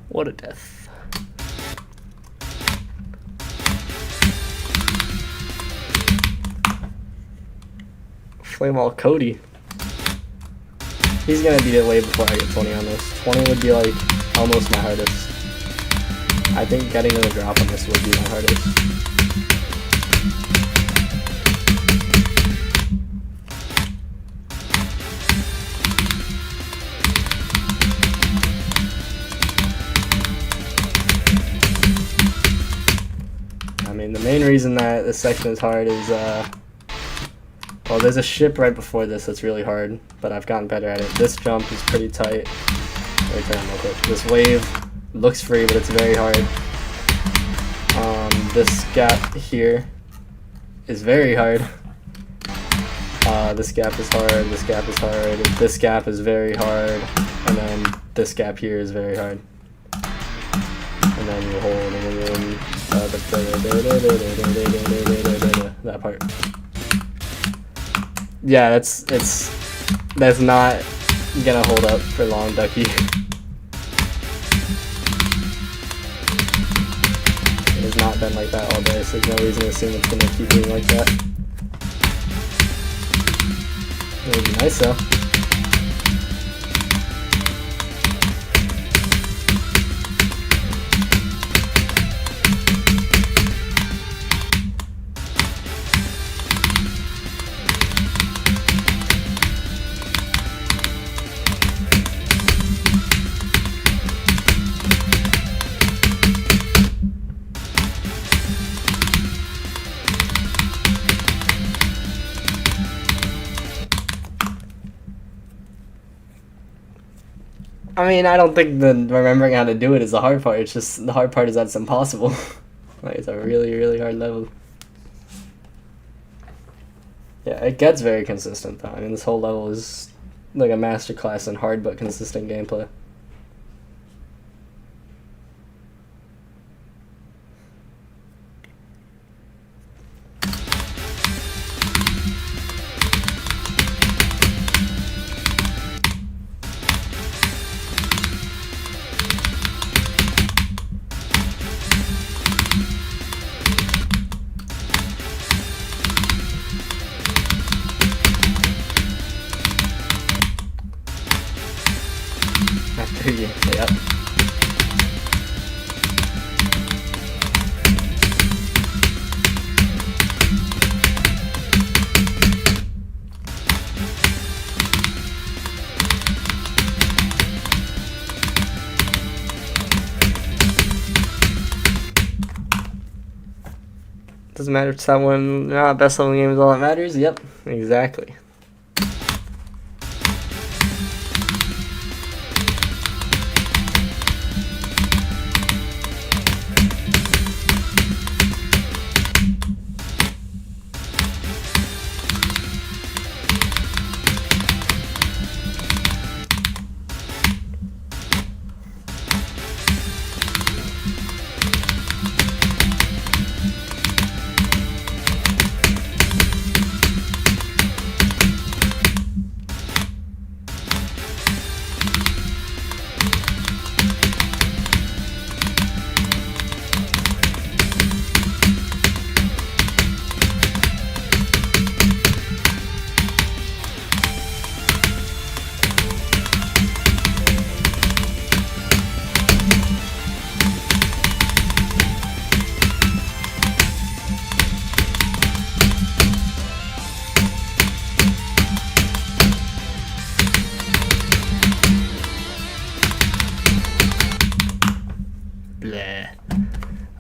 What a death. Flamewall Cody. He's gonna beat it way before I get 20 on this. 20 would be like almost my hardest. I think getting to the drop on this would be my hardest. I mean, the main reason that this section is hard is, well, there's a ship right before this that's really hard, but I've gotten better at it. This jump is pretty tight. Let me turn real quick. This wave looks free, but it's very hard. This gap here is very hard. This gap is hard, this gap is hard, this gap is very hard, and then this gap here is very hard. And then you hold, and then that part. Yeah, that's not gonna hold up for long, Ducky. It has not been like that all day, so there's no reason to assume it's gonna keep being like that. It would be nice though. I mean, I don't think the remembering how to do it is the hard part. It's just the hard part is that it's impossible. Like, it's a really, really hard level. Yeah, it gets very consistent though. I mean, this whole level is like a masterclass in hard but consistent gameplay. Yep. Doesn't matter if it's that one, best level game is all that matters. Yep, exactly.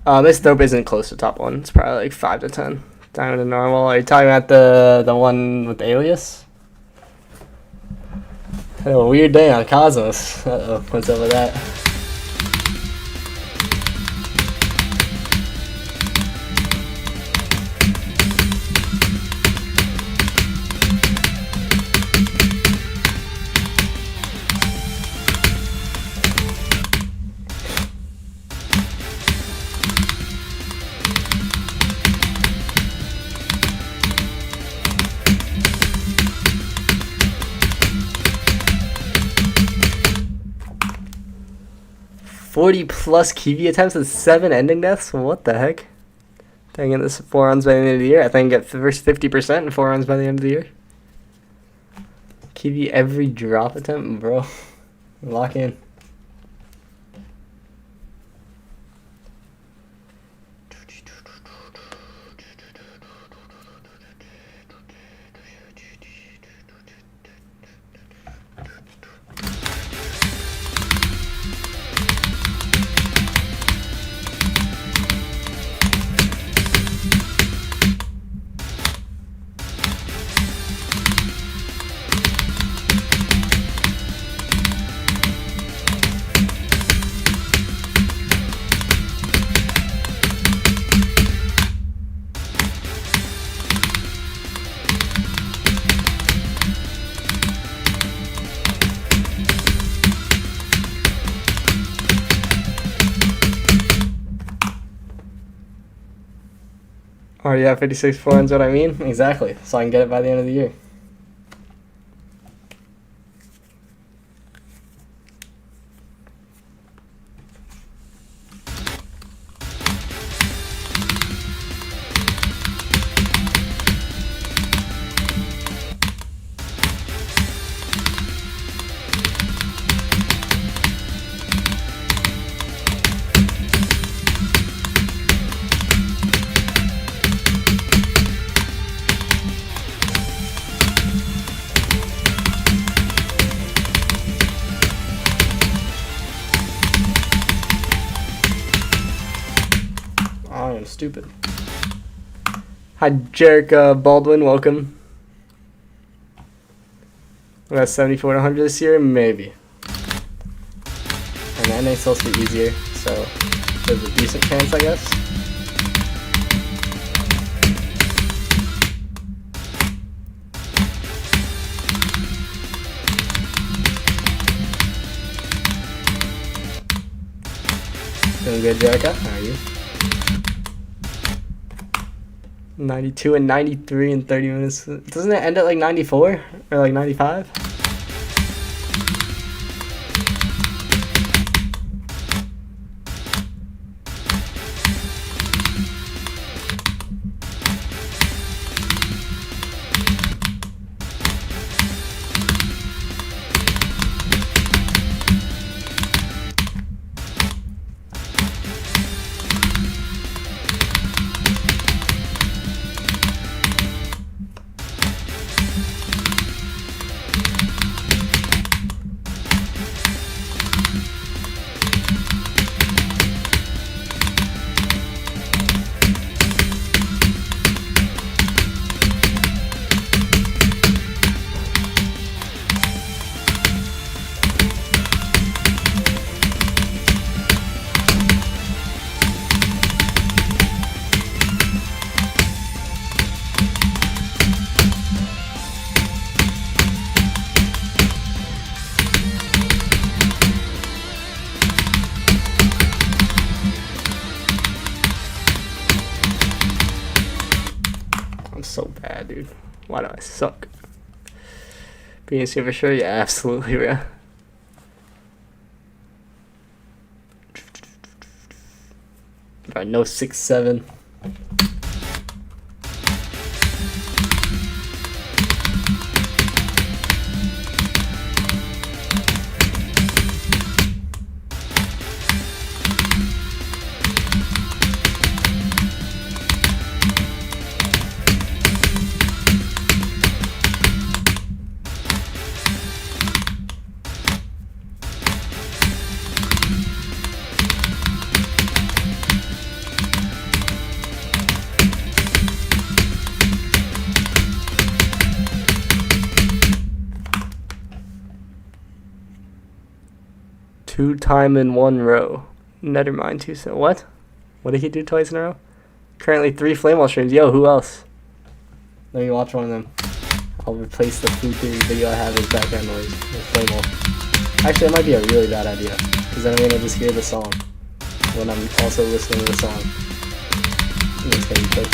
This dope isn't close to top 1. It's probably like 5 to 10. Diamond and normal. Are you talking about the one with the alias? A weird day on Cosmos. Uh-oh, what's up with that? +40 Kiwi attempts and 7 ending deaths? What the heck? Dang it, this is 4 runs by the end of the year. I think I get the first 50% in 4 runs by the end of the year. Kiwi every drop attempt, bro. Lock in. Already at 56 4 runs, what I mean? Exactly. So I can get it by the end of the year. I am stupid. Hi, Jarek Baldwin. Welcome. We got 74 to 100 this year? Maybe. And that NA's supposed to be easier, so there's a decent chance, I guess. Doing good, Jerica. How are you? 92 and 93 in 30 minutes. Doesn't it end at like 94 or like 95? So bad, dude. Why do I suck? BNC for sure? Yeah, absolutely, bro. Alright, no 6-7. 2 time in 1 row. Never mind 2. So what? What did he do twice in a row? Currently 3 Flamewall streams. Yo, who else? Let me watch one of them. I'll replace the food theory video I have as background noise with Flamewall. Actually, that might be a really bad idea, because then I'm gonna just hear the song when I'm also listening to the song. It's gonna be quick.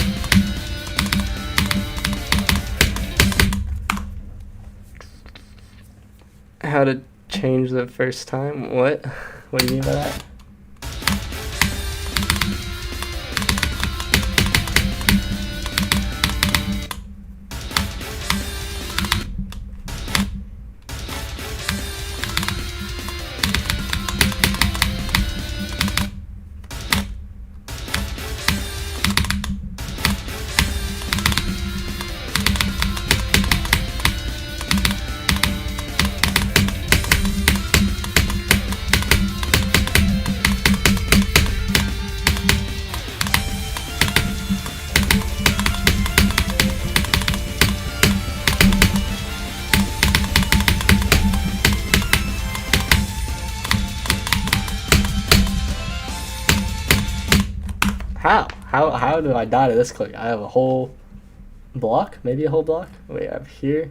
How to change the first time? What? What do you mean by that? How do I die to this quick? I have a whole block? Maybe a whole block? Wait, I have here.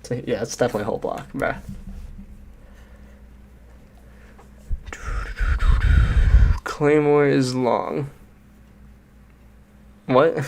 So, yeah, it's definitely a whole block, bruh. Claymore is long. What?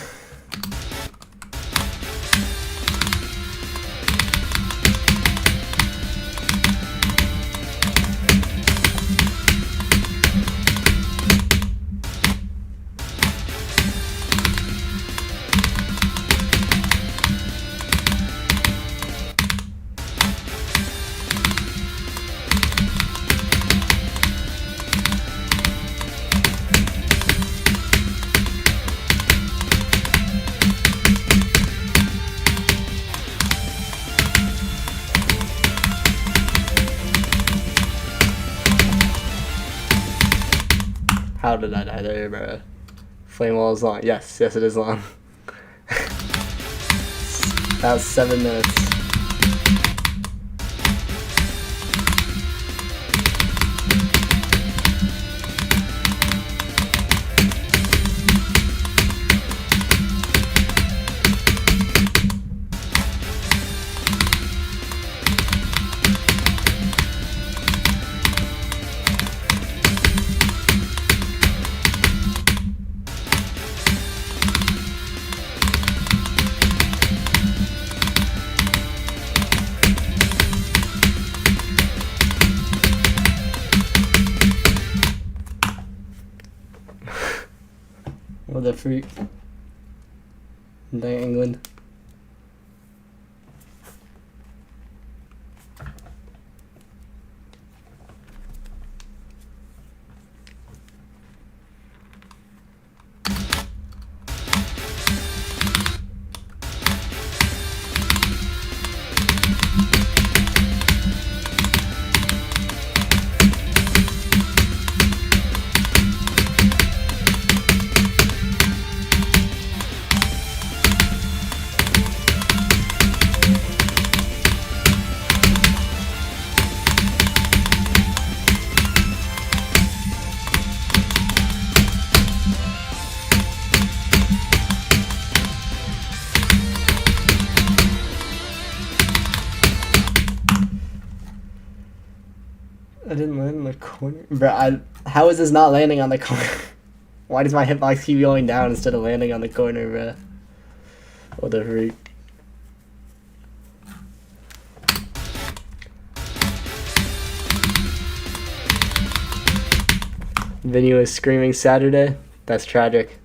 How did I die there, bro? Flamewall is long. Yes, it is long. That was 7 minutes. What the freak? Dang England. I didn't land in the corner. Bro, how is this not landing on the corner? Why does my hitbox keep going down instead of landing on the corner, bro? What the freak? Vinny was screaming Saturday? That's tragic.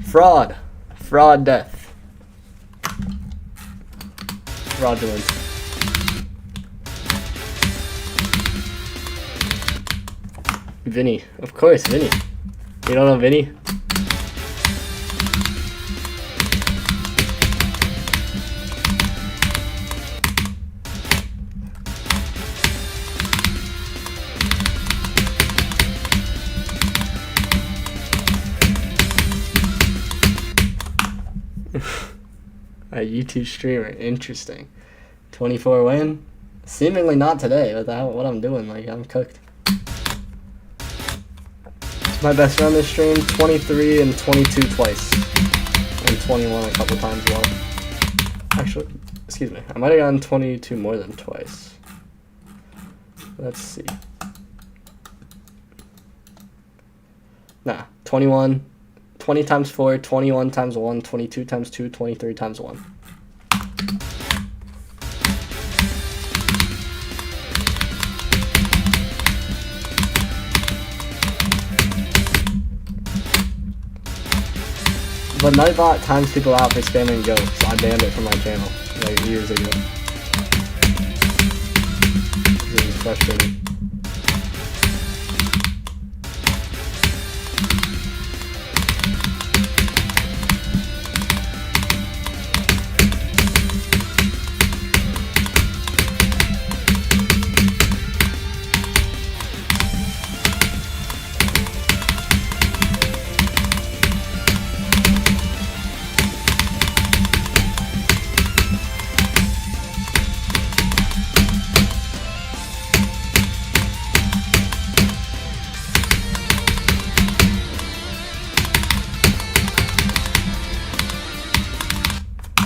Fraud. Fraud death. Fraudulent. Vinny. Of course, Vinny. You don't know Vinny? A YouTube streamer, interesting. 24 win? Seemingly not today, with what I'm doing, like I'm cooked. My best run this stream, 23 and 22 twice. And 21 a couple times well. Actually, excuse me, I might have gotten 22 more than twice. Let's see. Nah, 21. 20 times 4, 21 times 1, 22 times 2, 23 times 1. But Nightbot times people out for spamming Go, so I banned it from my channel, like years ago. It was frustrating.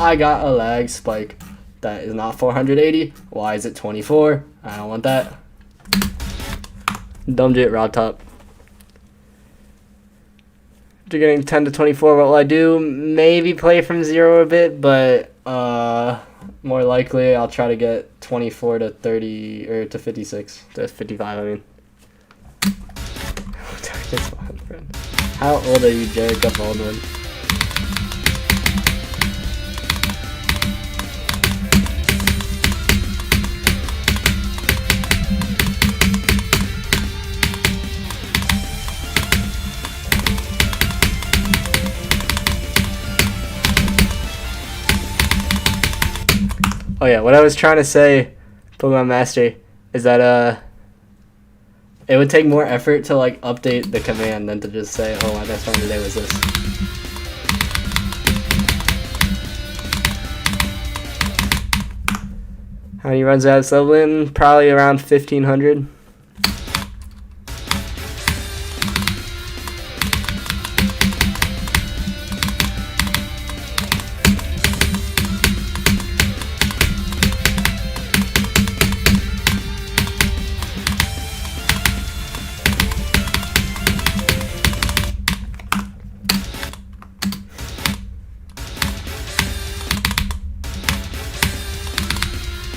I got a lag spike that is not 480. Why is it 24? I don't want that. Dumb jit, Rod Top. After getting 10 to 24, what will I do? Maybe play from 0 a bit, but more likely I'll try to get 24 to 30, or to 56, to 55, I mean. How old are you, Jared Baldwin? Oh yeah, what I was trying to say, Pokemon Master, is that it would take more effort to like update the command than to just say, oh, my best friend today was this. How many runs out of Sublin? Probably around 1,500.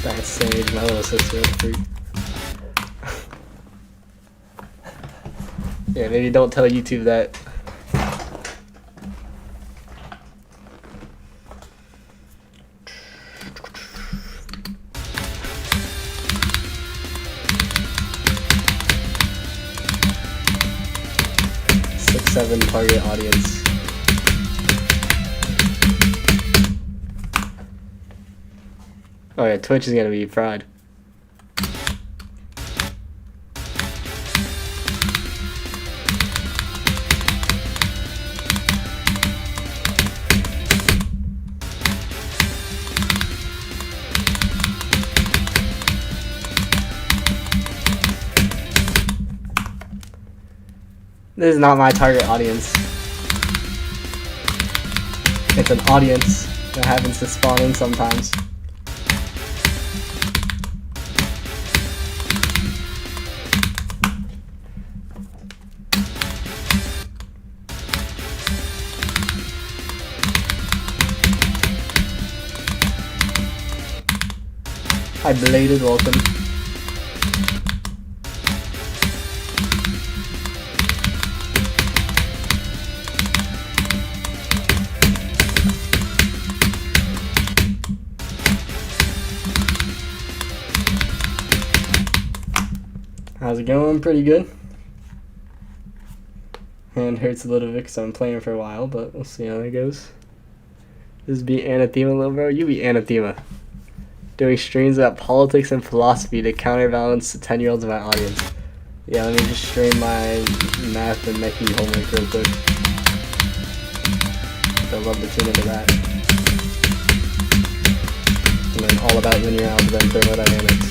That's Sage, my little sister. Yeah, maybe don't tell YouTube that. Seven target audience. Oh yeah, Twitch is gonna be fried. This is not my target audience. It's an audience that happens to spawn in sometimes. Hi, belated welcome. How's it going? Pretty good. Hand hurts a little bit because I've been playing for a while, but we'll see how that goes. Just be anathema, little bro. You be anathema. Doing streams about politics and philosophy to counterbalance the 10-year-olds in my audience. Yeah, let me just stream my math and Mechie homework real quick. I'd love to tune into that. And learn all about linear algebra and thermodynamics.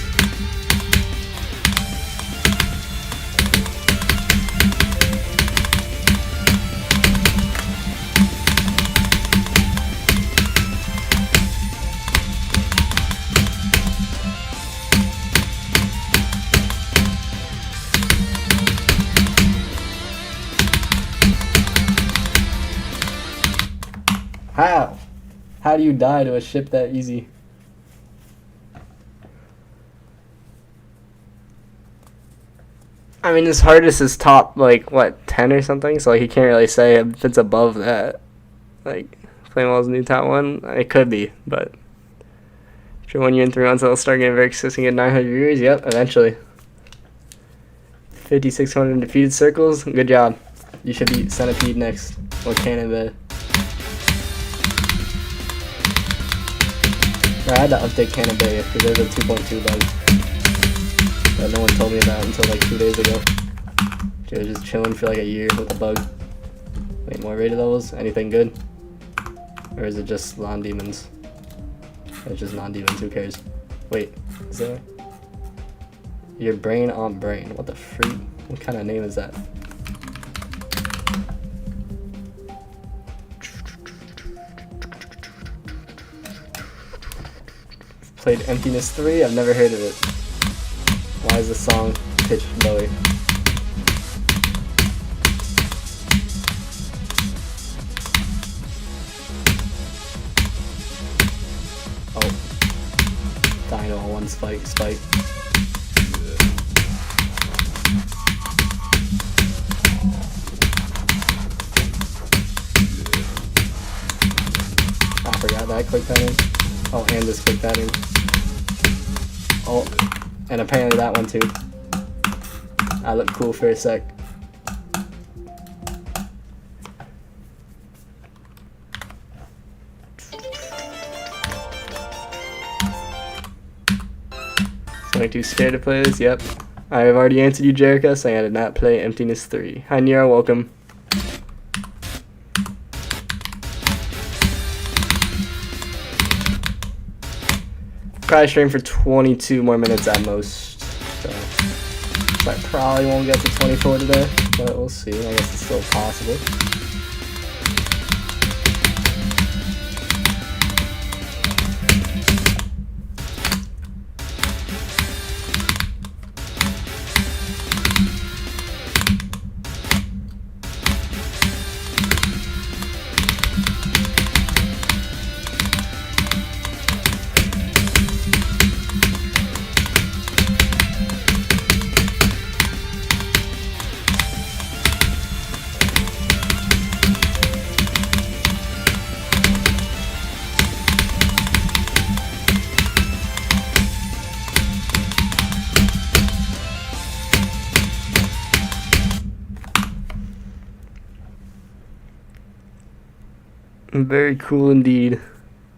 How? How do you die to a ship that easy? I mean, his hardest is top, like, what, 10 or something? So, like, he can't really say if it's above that. Like, Flamewall's new top 1? It could be, but... After 1 year and 3 months, it'll start getting very consistent, get 900 viewers? Yep, eventually. 5,600 defeated circles? Good job. You should beat Centipede next. Or Canada. I had to update Canada because there's a 2.2 bug that no one told me about until like 2 days ago. She was just chilling for like a year with a bug. Wait, more rated levels? Anything good? Or is it just non-demons? It's just non-demons, who cares? Wait, is that... Your brain on brain. What the freak? What kind of name is that? Played Emptiness 3? I've never heard of it. Why is the song pitched lower? Oh. Dino on one spike. I forgot that quick pattern. Oh, and this quick pattern. Oh, and apparently that one too. I look cool for a sec. So too scared to play this? Yep. I have already answered you, Jericho, saying I did not play Emptiness 3. Hi, Nero, welcome. Probably stream for 22 more minutes at most, so I probably won't get to 24 today, but we'll see. I guess it's still possible. Very cool indeed.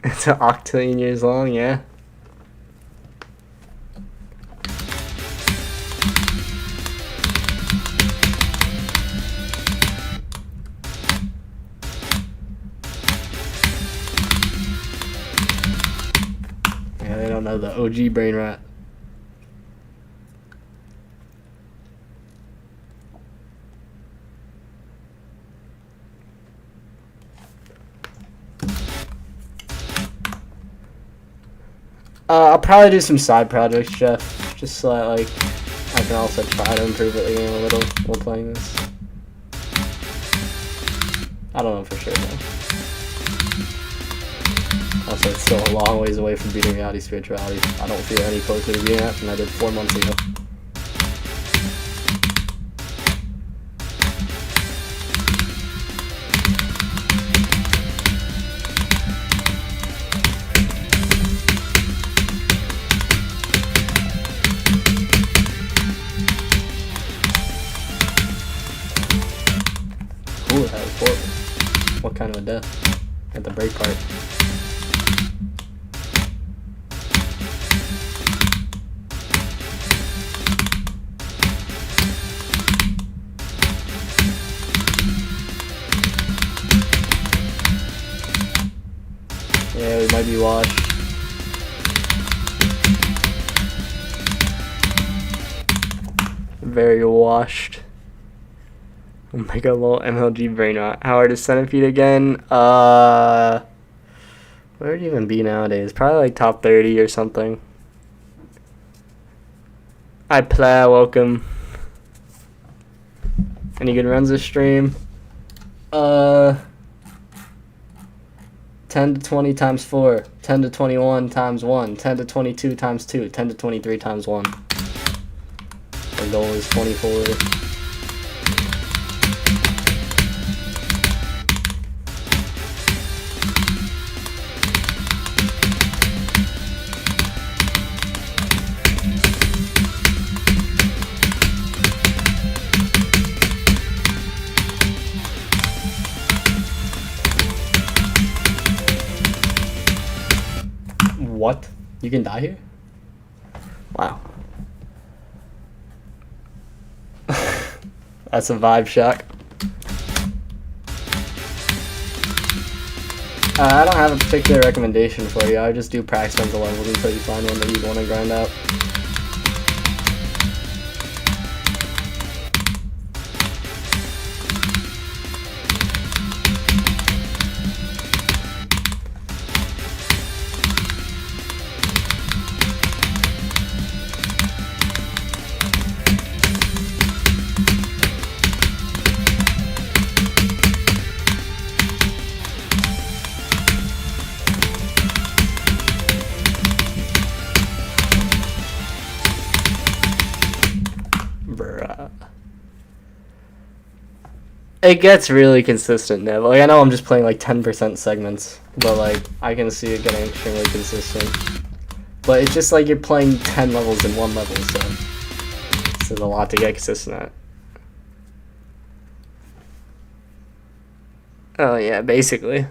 It's an octillion years long, yeah. Yeah, they don't know the OG brain rot. I'll probably do some side projects, Jeff, just so that, like, I can also try to improve the game a little while playing this. I don't know for sure, though. Also, it's still a long ways away from beating reality spirituality. I don't feel any closer to being that than I did 4 months ago. What kind of a death? At the break part. Yeah, we might be washed. Very washed. Oh my god, little MLG brain rot. How hard is Centipede again? Where would it even be nowadays? Probably like top 30 or something. I play, welcome. Any good runs this stream? 10 to 20 times 4, 10 to 21 times 1, 10 to 22 times 2, 10 to 23 times 1. Our goal is 24. What? You can die here? Wow. That's a vibe shock. I don't have a particular recommendation for you. I would just do practice runs of levels until you find one that you want to grind out. It gets really consistent now. Like, I know I'm just playing like 10% segments, but like I can see it getting extremely consistent. But it's just like you're playing 10 levels in one level, so this is a lot to get consistent at. Oh yeah, basically.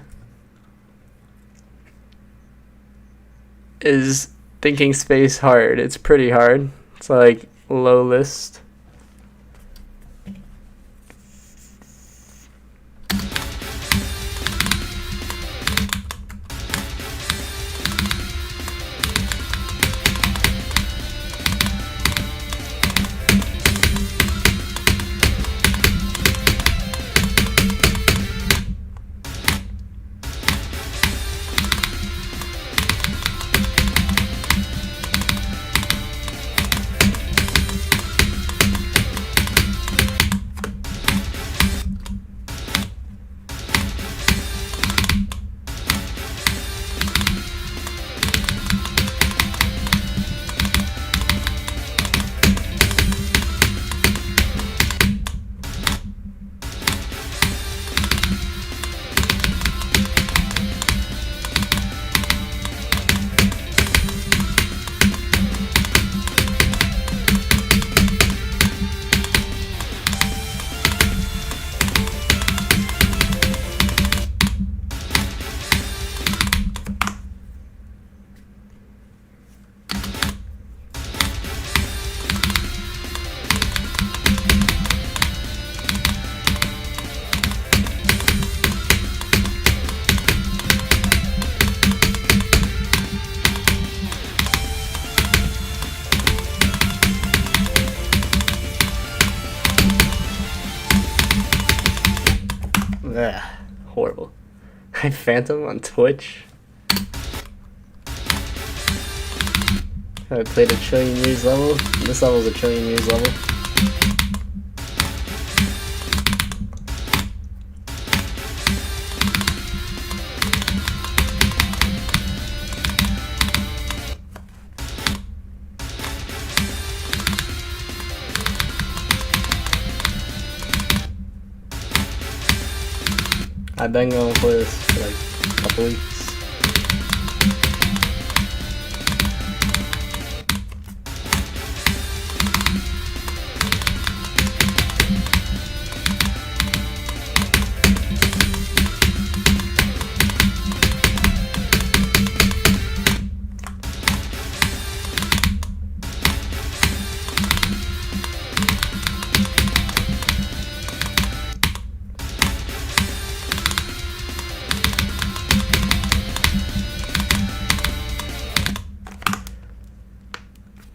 Is thinking space hard? It's pretty hard. It's like low list. Ugh, horrible. I Phantom on Twitch. I played a trillion years level. This level is a trillion years level. I've been going for this for like a couple weeks.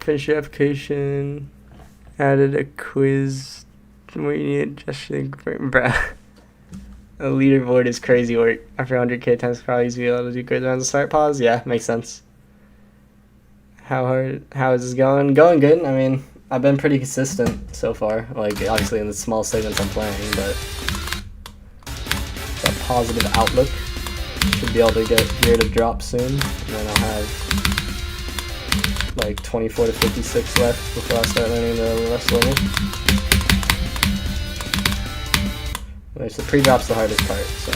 Finish your application. Added a quiz. Where you need just bruh. A leaderboard is crazy work. After 100k times probably easy to be able to do great on the start pause. Yeah, makes sense. How is this going? Going good. I mean, I've been pretty consistent so far. Like, obviously in the small segments I'm playing, but a positive outlook. Should be able to get gear to drop soon, and then I'll have like 24 to 56 left before I start learning the rest level. Which the pre-drop's the hardest part, so.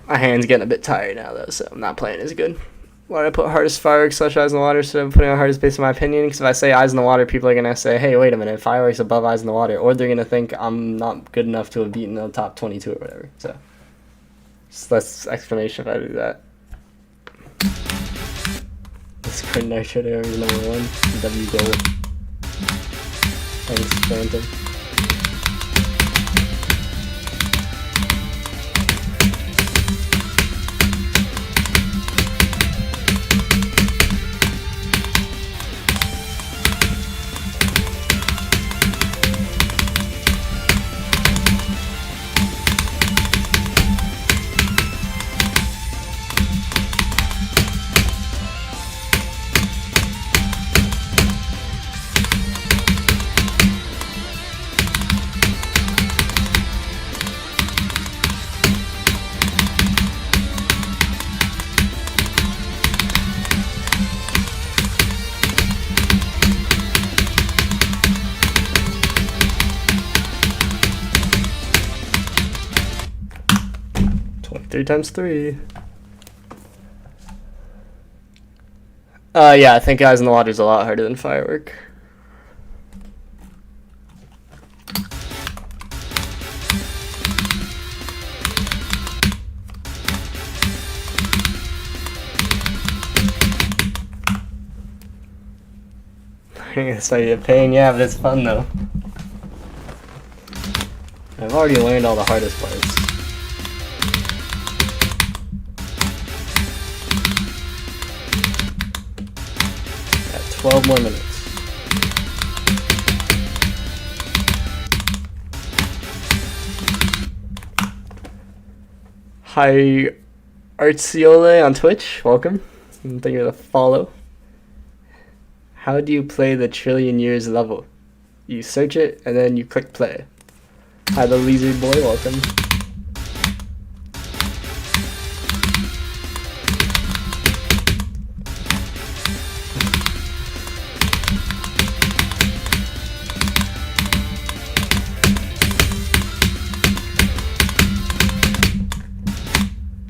My hand's getting a bit tired now though, so I'm not playing as good. Why did I put hardest fireworks / eyes in the water instead of putting on hardest based on my opinion? Because if I say eyes in the water, people are going to say, hey, wait a minute, fireworks above eyes in the water. Or they're going to think I'm not good enough to have beaten the top 22 or whatever. So, just less explanation if I do that. This Quinn Nitro there is number 1. W goal. Thanks, Phantom. Three times 3. Yeah, I think eyes in the water is a lot harder than firework. It's not a pain, yeah, but it's fun though. I've already learned all the hardest parts. Got 12 more minutes. Hi, Artsiole on Twitch. Welcome. And thank you for the follow. How do you play the Trillion Years level? You search it and then you click play. Hi, the Lizard Boy. Welcome.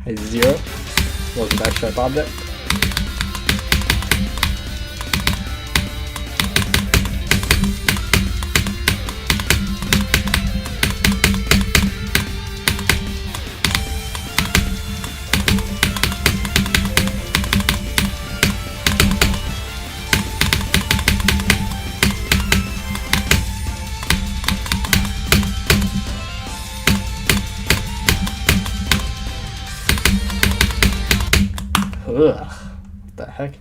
Hi, Zero. Welcome back, Sharp Object. Ugh, what the heck?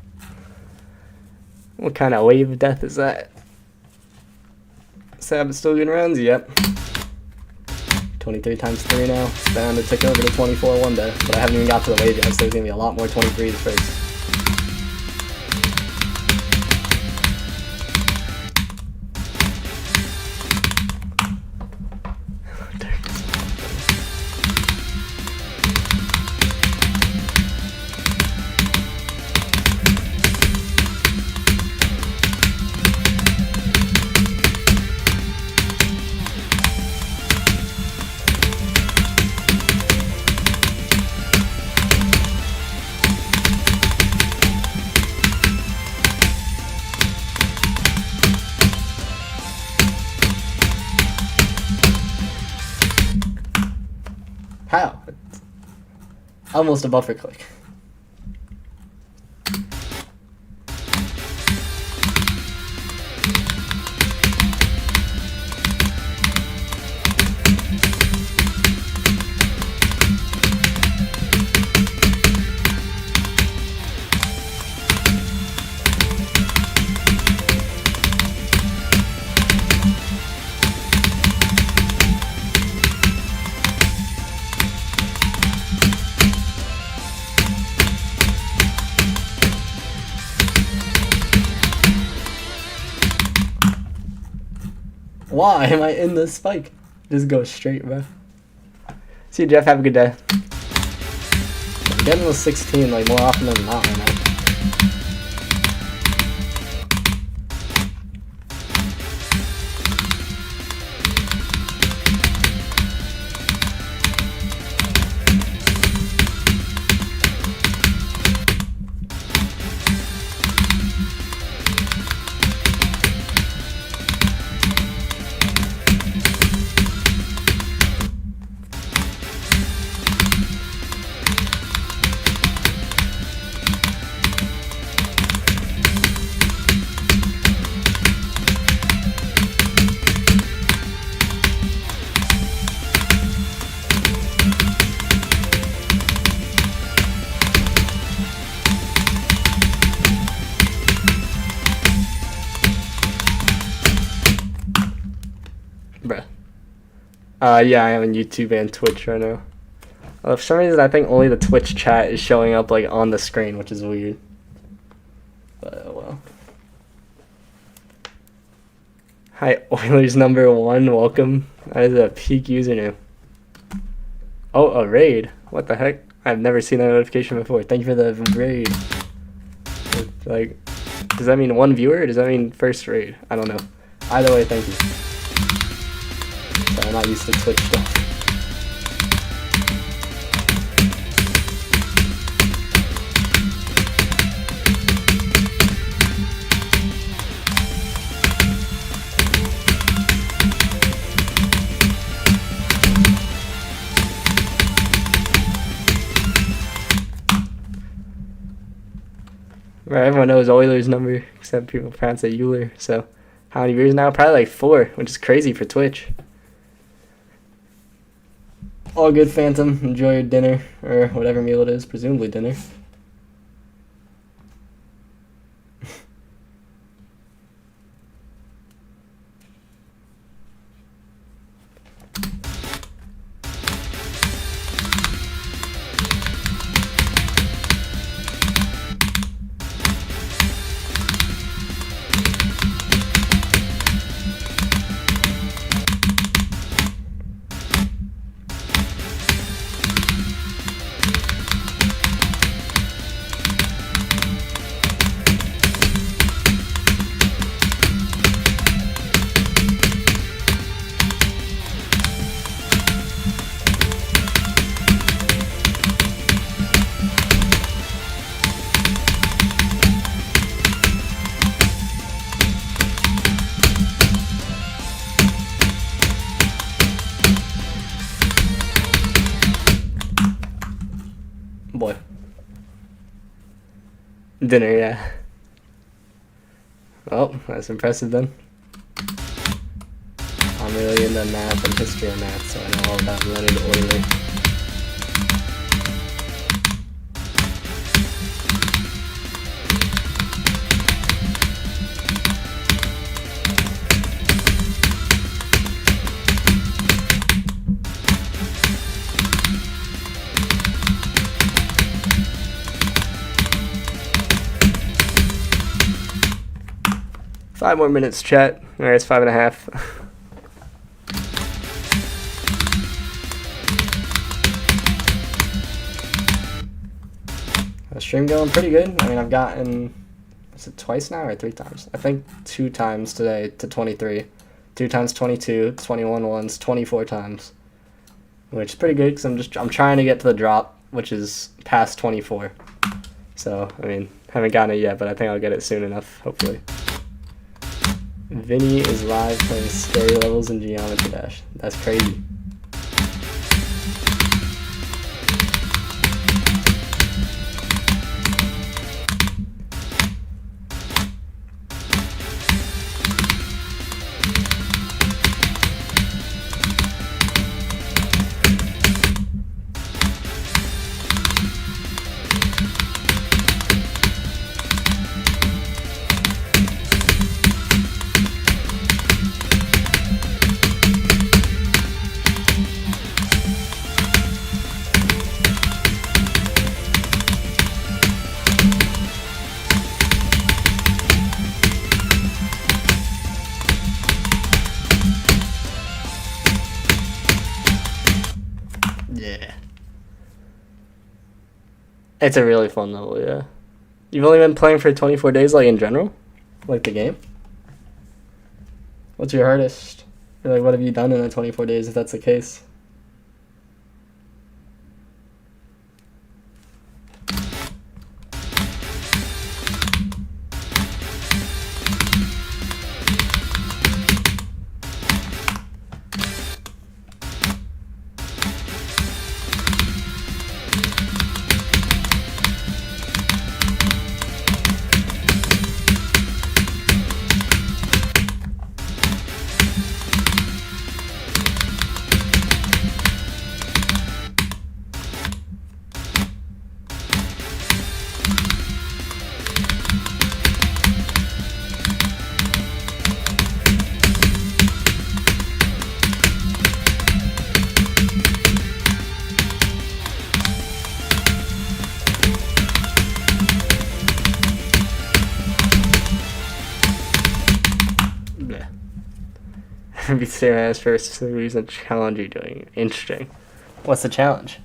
What kind of wave of death is that? Sabbath still getting rounds? Yep. 23 times 3 now. It's down to tick over to 24 one day, but I haven't even got to the wave yet, so there's gonna be a lot more 23s first. How? Almost a buffer click. Why am I in the spike? Just go straight, bro. See you, Jeff. Have a good day. I'm getting the 16 like more often than not right now. Bruh. Yeah, I am on YouTube and Twitch right now. For some reason, I think only the Twitch chat is showing up like on the screen, which is weird. But well. Hi, Oilers number 1. Welcome. That is a peak username. Oh, a raid. What the heck? I've never seen that notification before. Thank you for the raid. Like, does that mean 1 viewer or does that mean first raid? I don't know. Either way, thank you. I'm not used to Twitch stuff. Right, everyone knows Oilers number, except people pronounce it Euler. So, how many viewers now? Probably like 4, which is crazy for Twitch. All good, Phantom. Enjoy your dinner, or whatever meal it is, presumably dinner. Boy. Dinner, yeah. Oh, that's impressive then. I'm really into math and history of math, so I know all about Leonard Euler. Five more minutes, chat. Alright, it's 5.5. The stream going pretty good. I mean, I've gotten, is it twice now or 3 times? I think 2 times today to 23. 2 times 22, 21 once, 24 times. Which is pretty good because I'm trying to get to the drop, which is past 24. So, I mean, haven't gotten it yet, but I think I'll get it soon enough, hopefully. Vinny is live playing scary levels in Geometry Dash. That's crazy. Yeah. It's a really fun level, yeah. You've only been playing for 24 days, like in general? Like the game? What's your hardest? Or like, what have you done in the 24 days if that's the case? Be same as first recent challenge you're doing. Interesting. What's the challenge?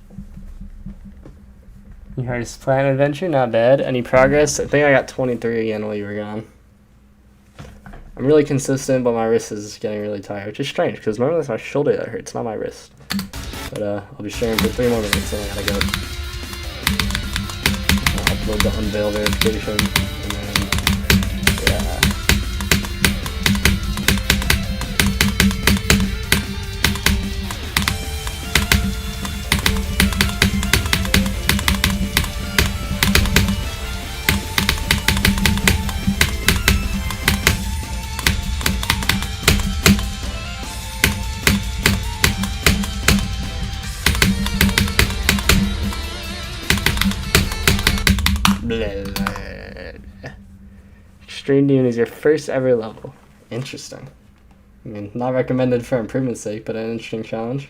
Your hardest plan adventure? Not bad. Any progress? I think I got 23 again while you were gone. I'm really consistent, but my wrist is getting really tired, which is strange because normally it's my shoulder that hurts, not my wrist. But I'll be sharing for 3 more minutes, then I gotta go. I'll upload the unveil verification, and then yeah. Extreme Demon is your first ever level. Interesting. I mean, not recommended for improvement's sake, but an interesting challenge.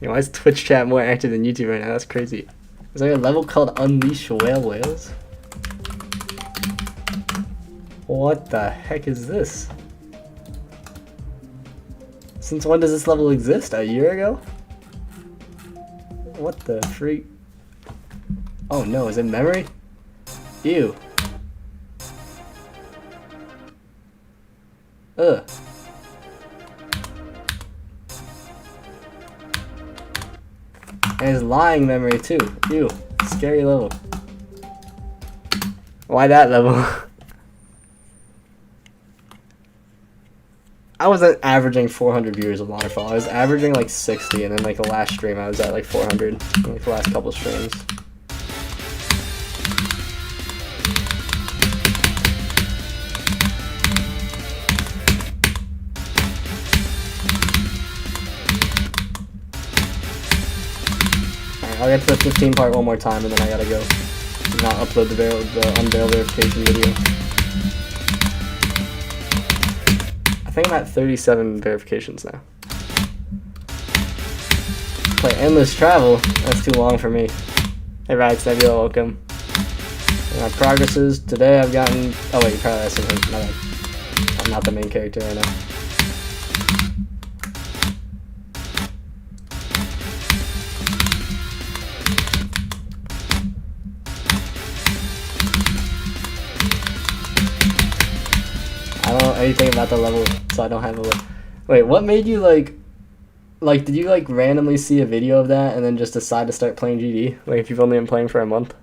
Why is Twitch chat more active than YouTube right now? That's crazy. Is there a level called Unleash Whale Whales? What the heck is this? Since when does this level exist? A year ago? What the freak? Oh no, is it memory? Ew. Ugh. And it's lying memory too. Ew. Scary level. Why that level? I wasn't averaging 400 viewers of Waterfall. I was averaging like 60, and then like the last stream I was at like 400. Like the last couple streams. I'll get to the 15 part one more time and then I gotta go. And I'll upload the unveil verification video. I think I'm at 37 verifications now. Play Endless Travel? That's too long for me. Hey Rides, Nebula, welcome. And my progresses, today I've gotten... Oh wait, you probably asked me. I'm not the main character right now. I don't know anything about the level, so I don't have a... Wait, what made you, like, did you, like, randomly see a video of that and then just decide to start playing GD? Like, if you've only been playing for a month?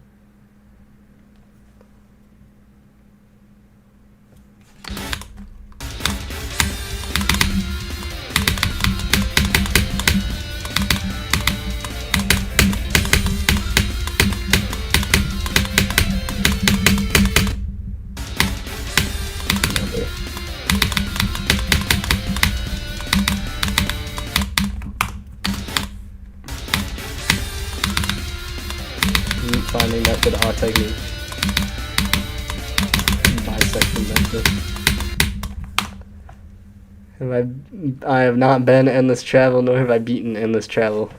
finding method A technique. Bisection method. I have not been endless travel, nor have I beaten endless travel.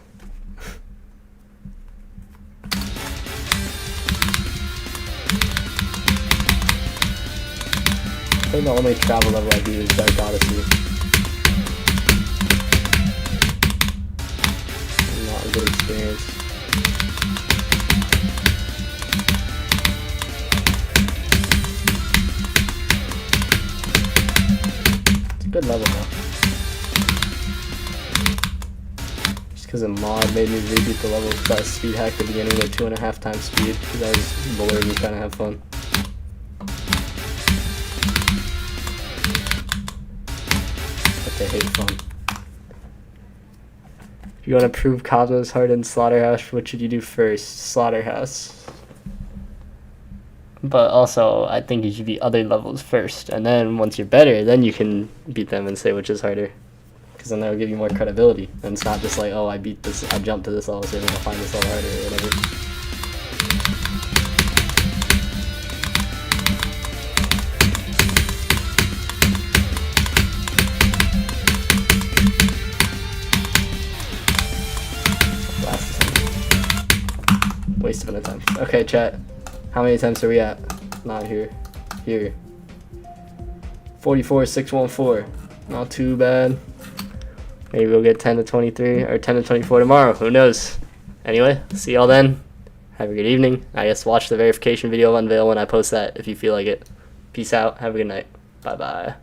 I think the only travel level I beat is Dark Odyssey. Not a good experience. It's a good level though. Just because a mod made me rebeat the level because I speed hacked the beginning at 2.5 times speed because I was bored and trying to have fun. I hate fun. If you want to prove Cosmos hard in Slaughterhouse, what should you do first? Slaughterhouse. But also, I think you should beat other levels first, and then once you're better, then you can beat them and say which is harder. Because then that'll give you more credibility. And it's not just like, oh, I beat this, I jumped to this level, so I'm going to find this level harder or whatever. Waste of an attempt. Okay, chat. How many attempts are we at? Not here. Here. 44,614. Not too bad. Maybe we'll get 10 to 23 or 10 to 24 tomorrow. Who knows? Anyway, see y'all then. Have a good evening. I guess watch the verification video of Unveil when I post that if you feel like it. Peace out. Have a good night. Bye-bye.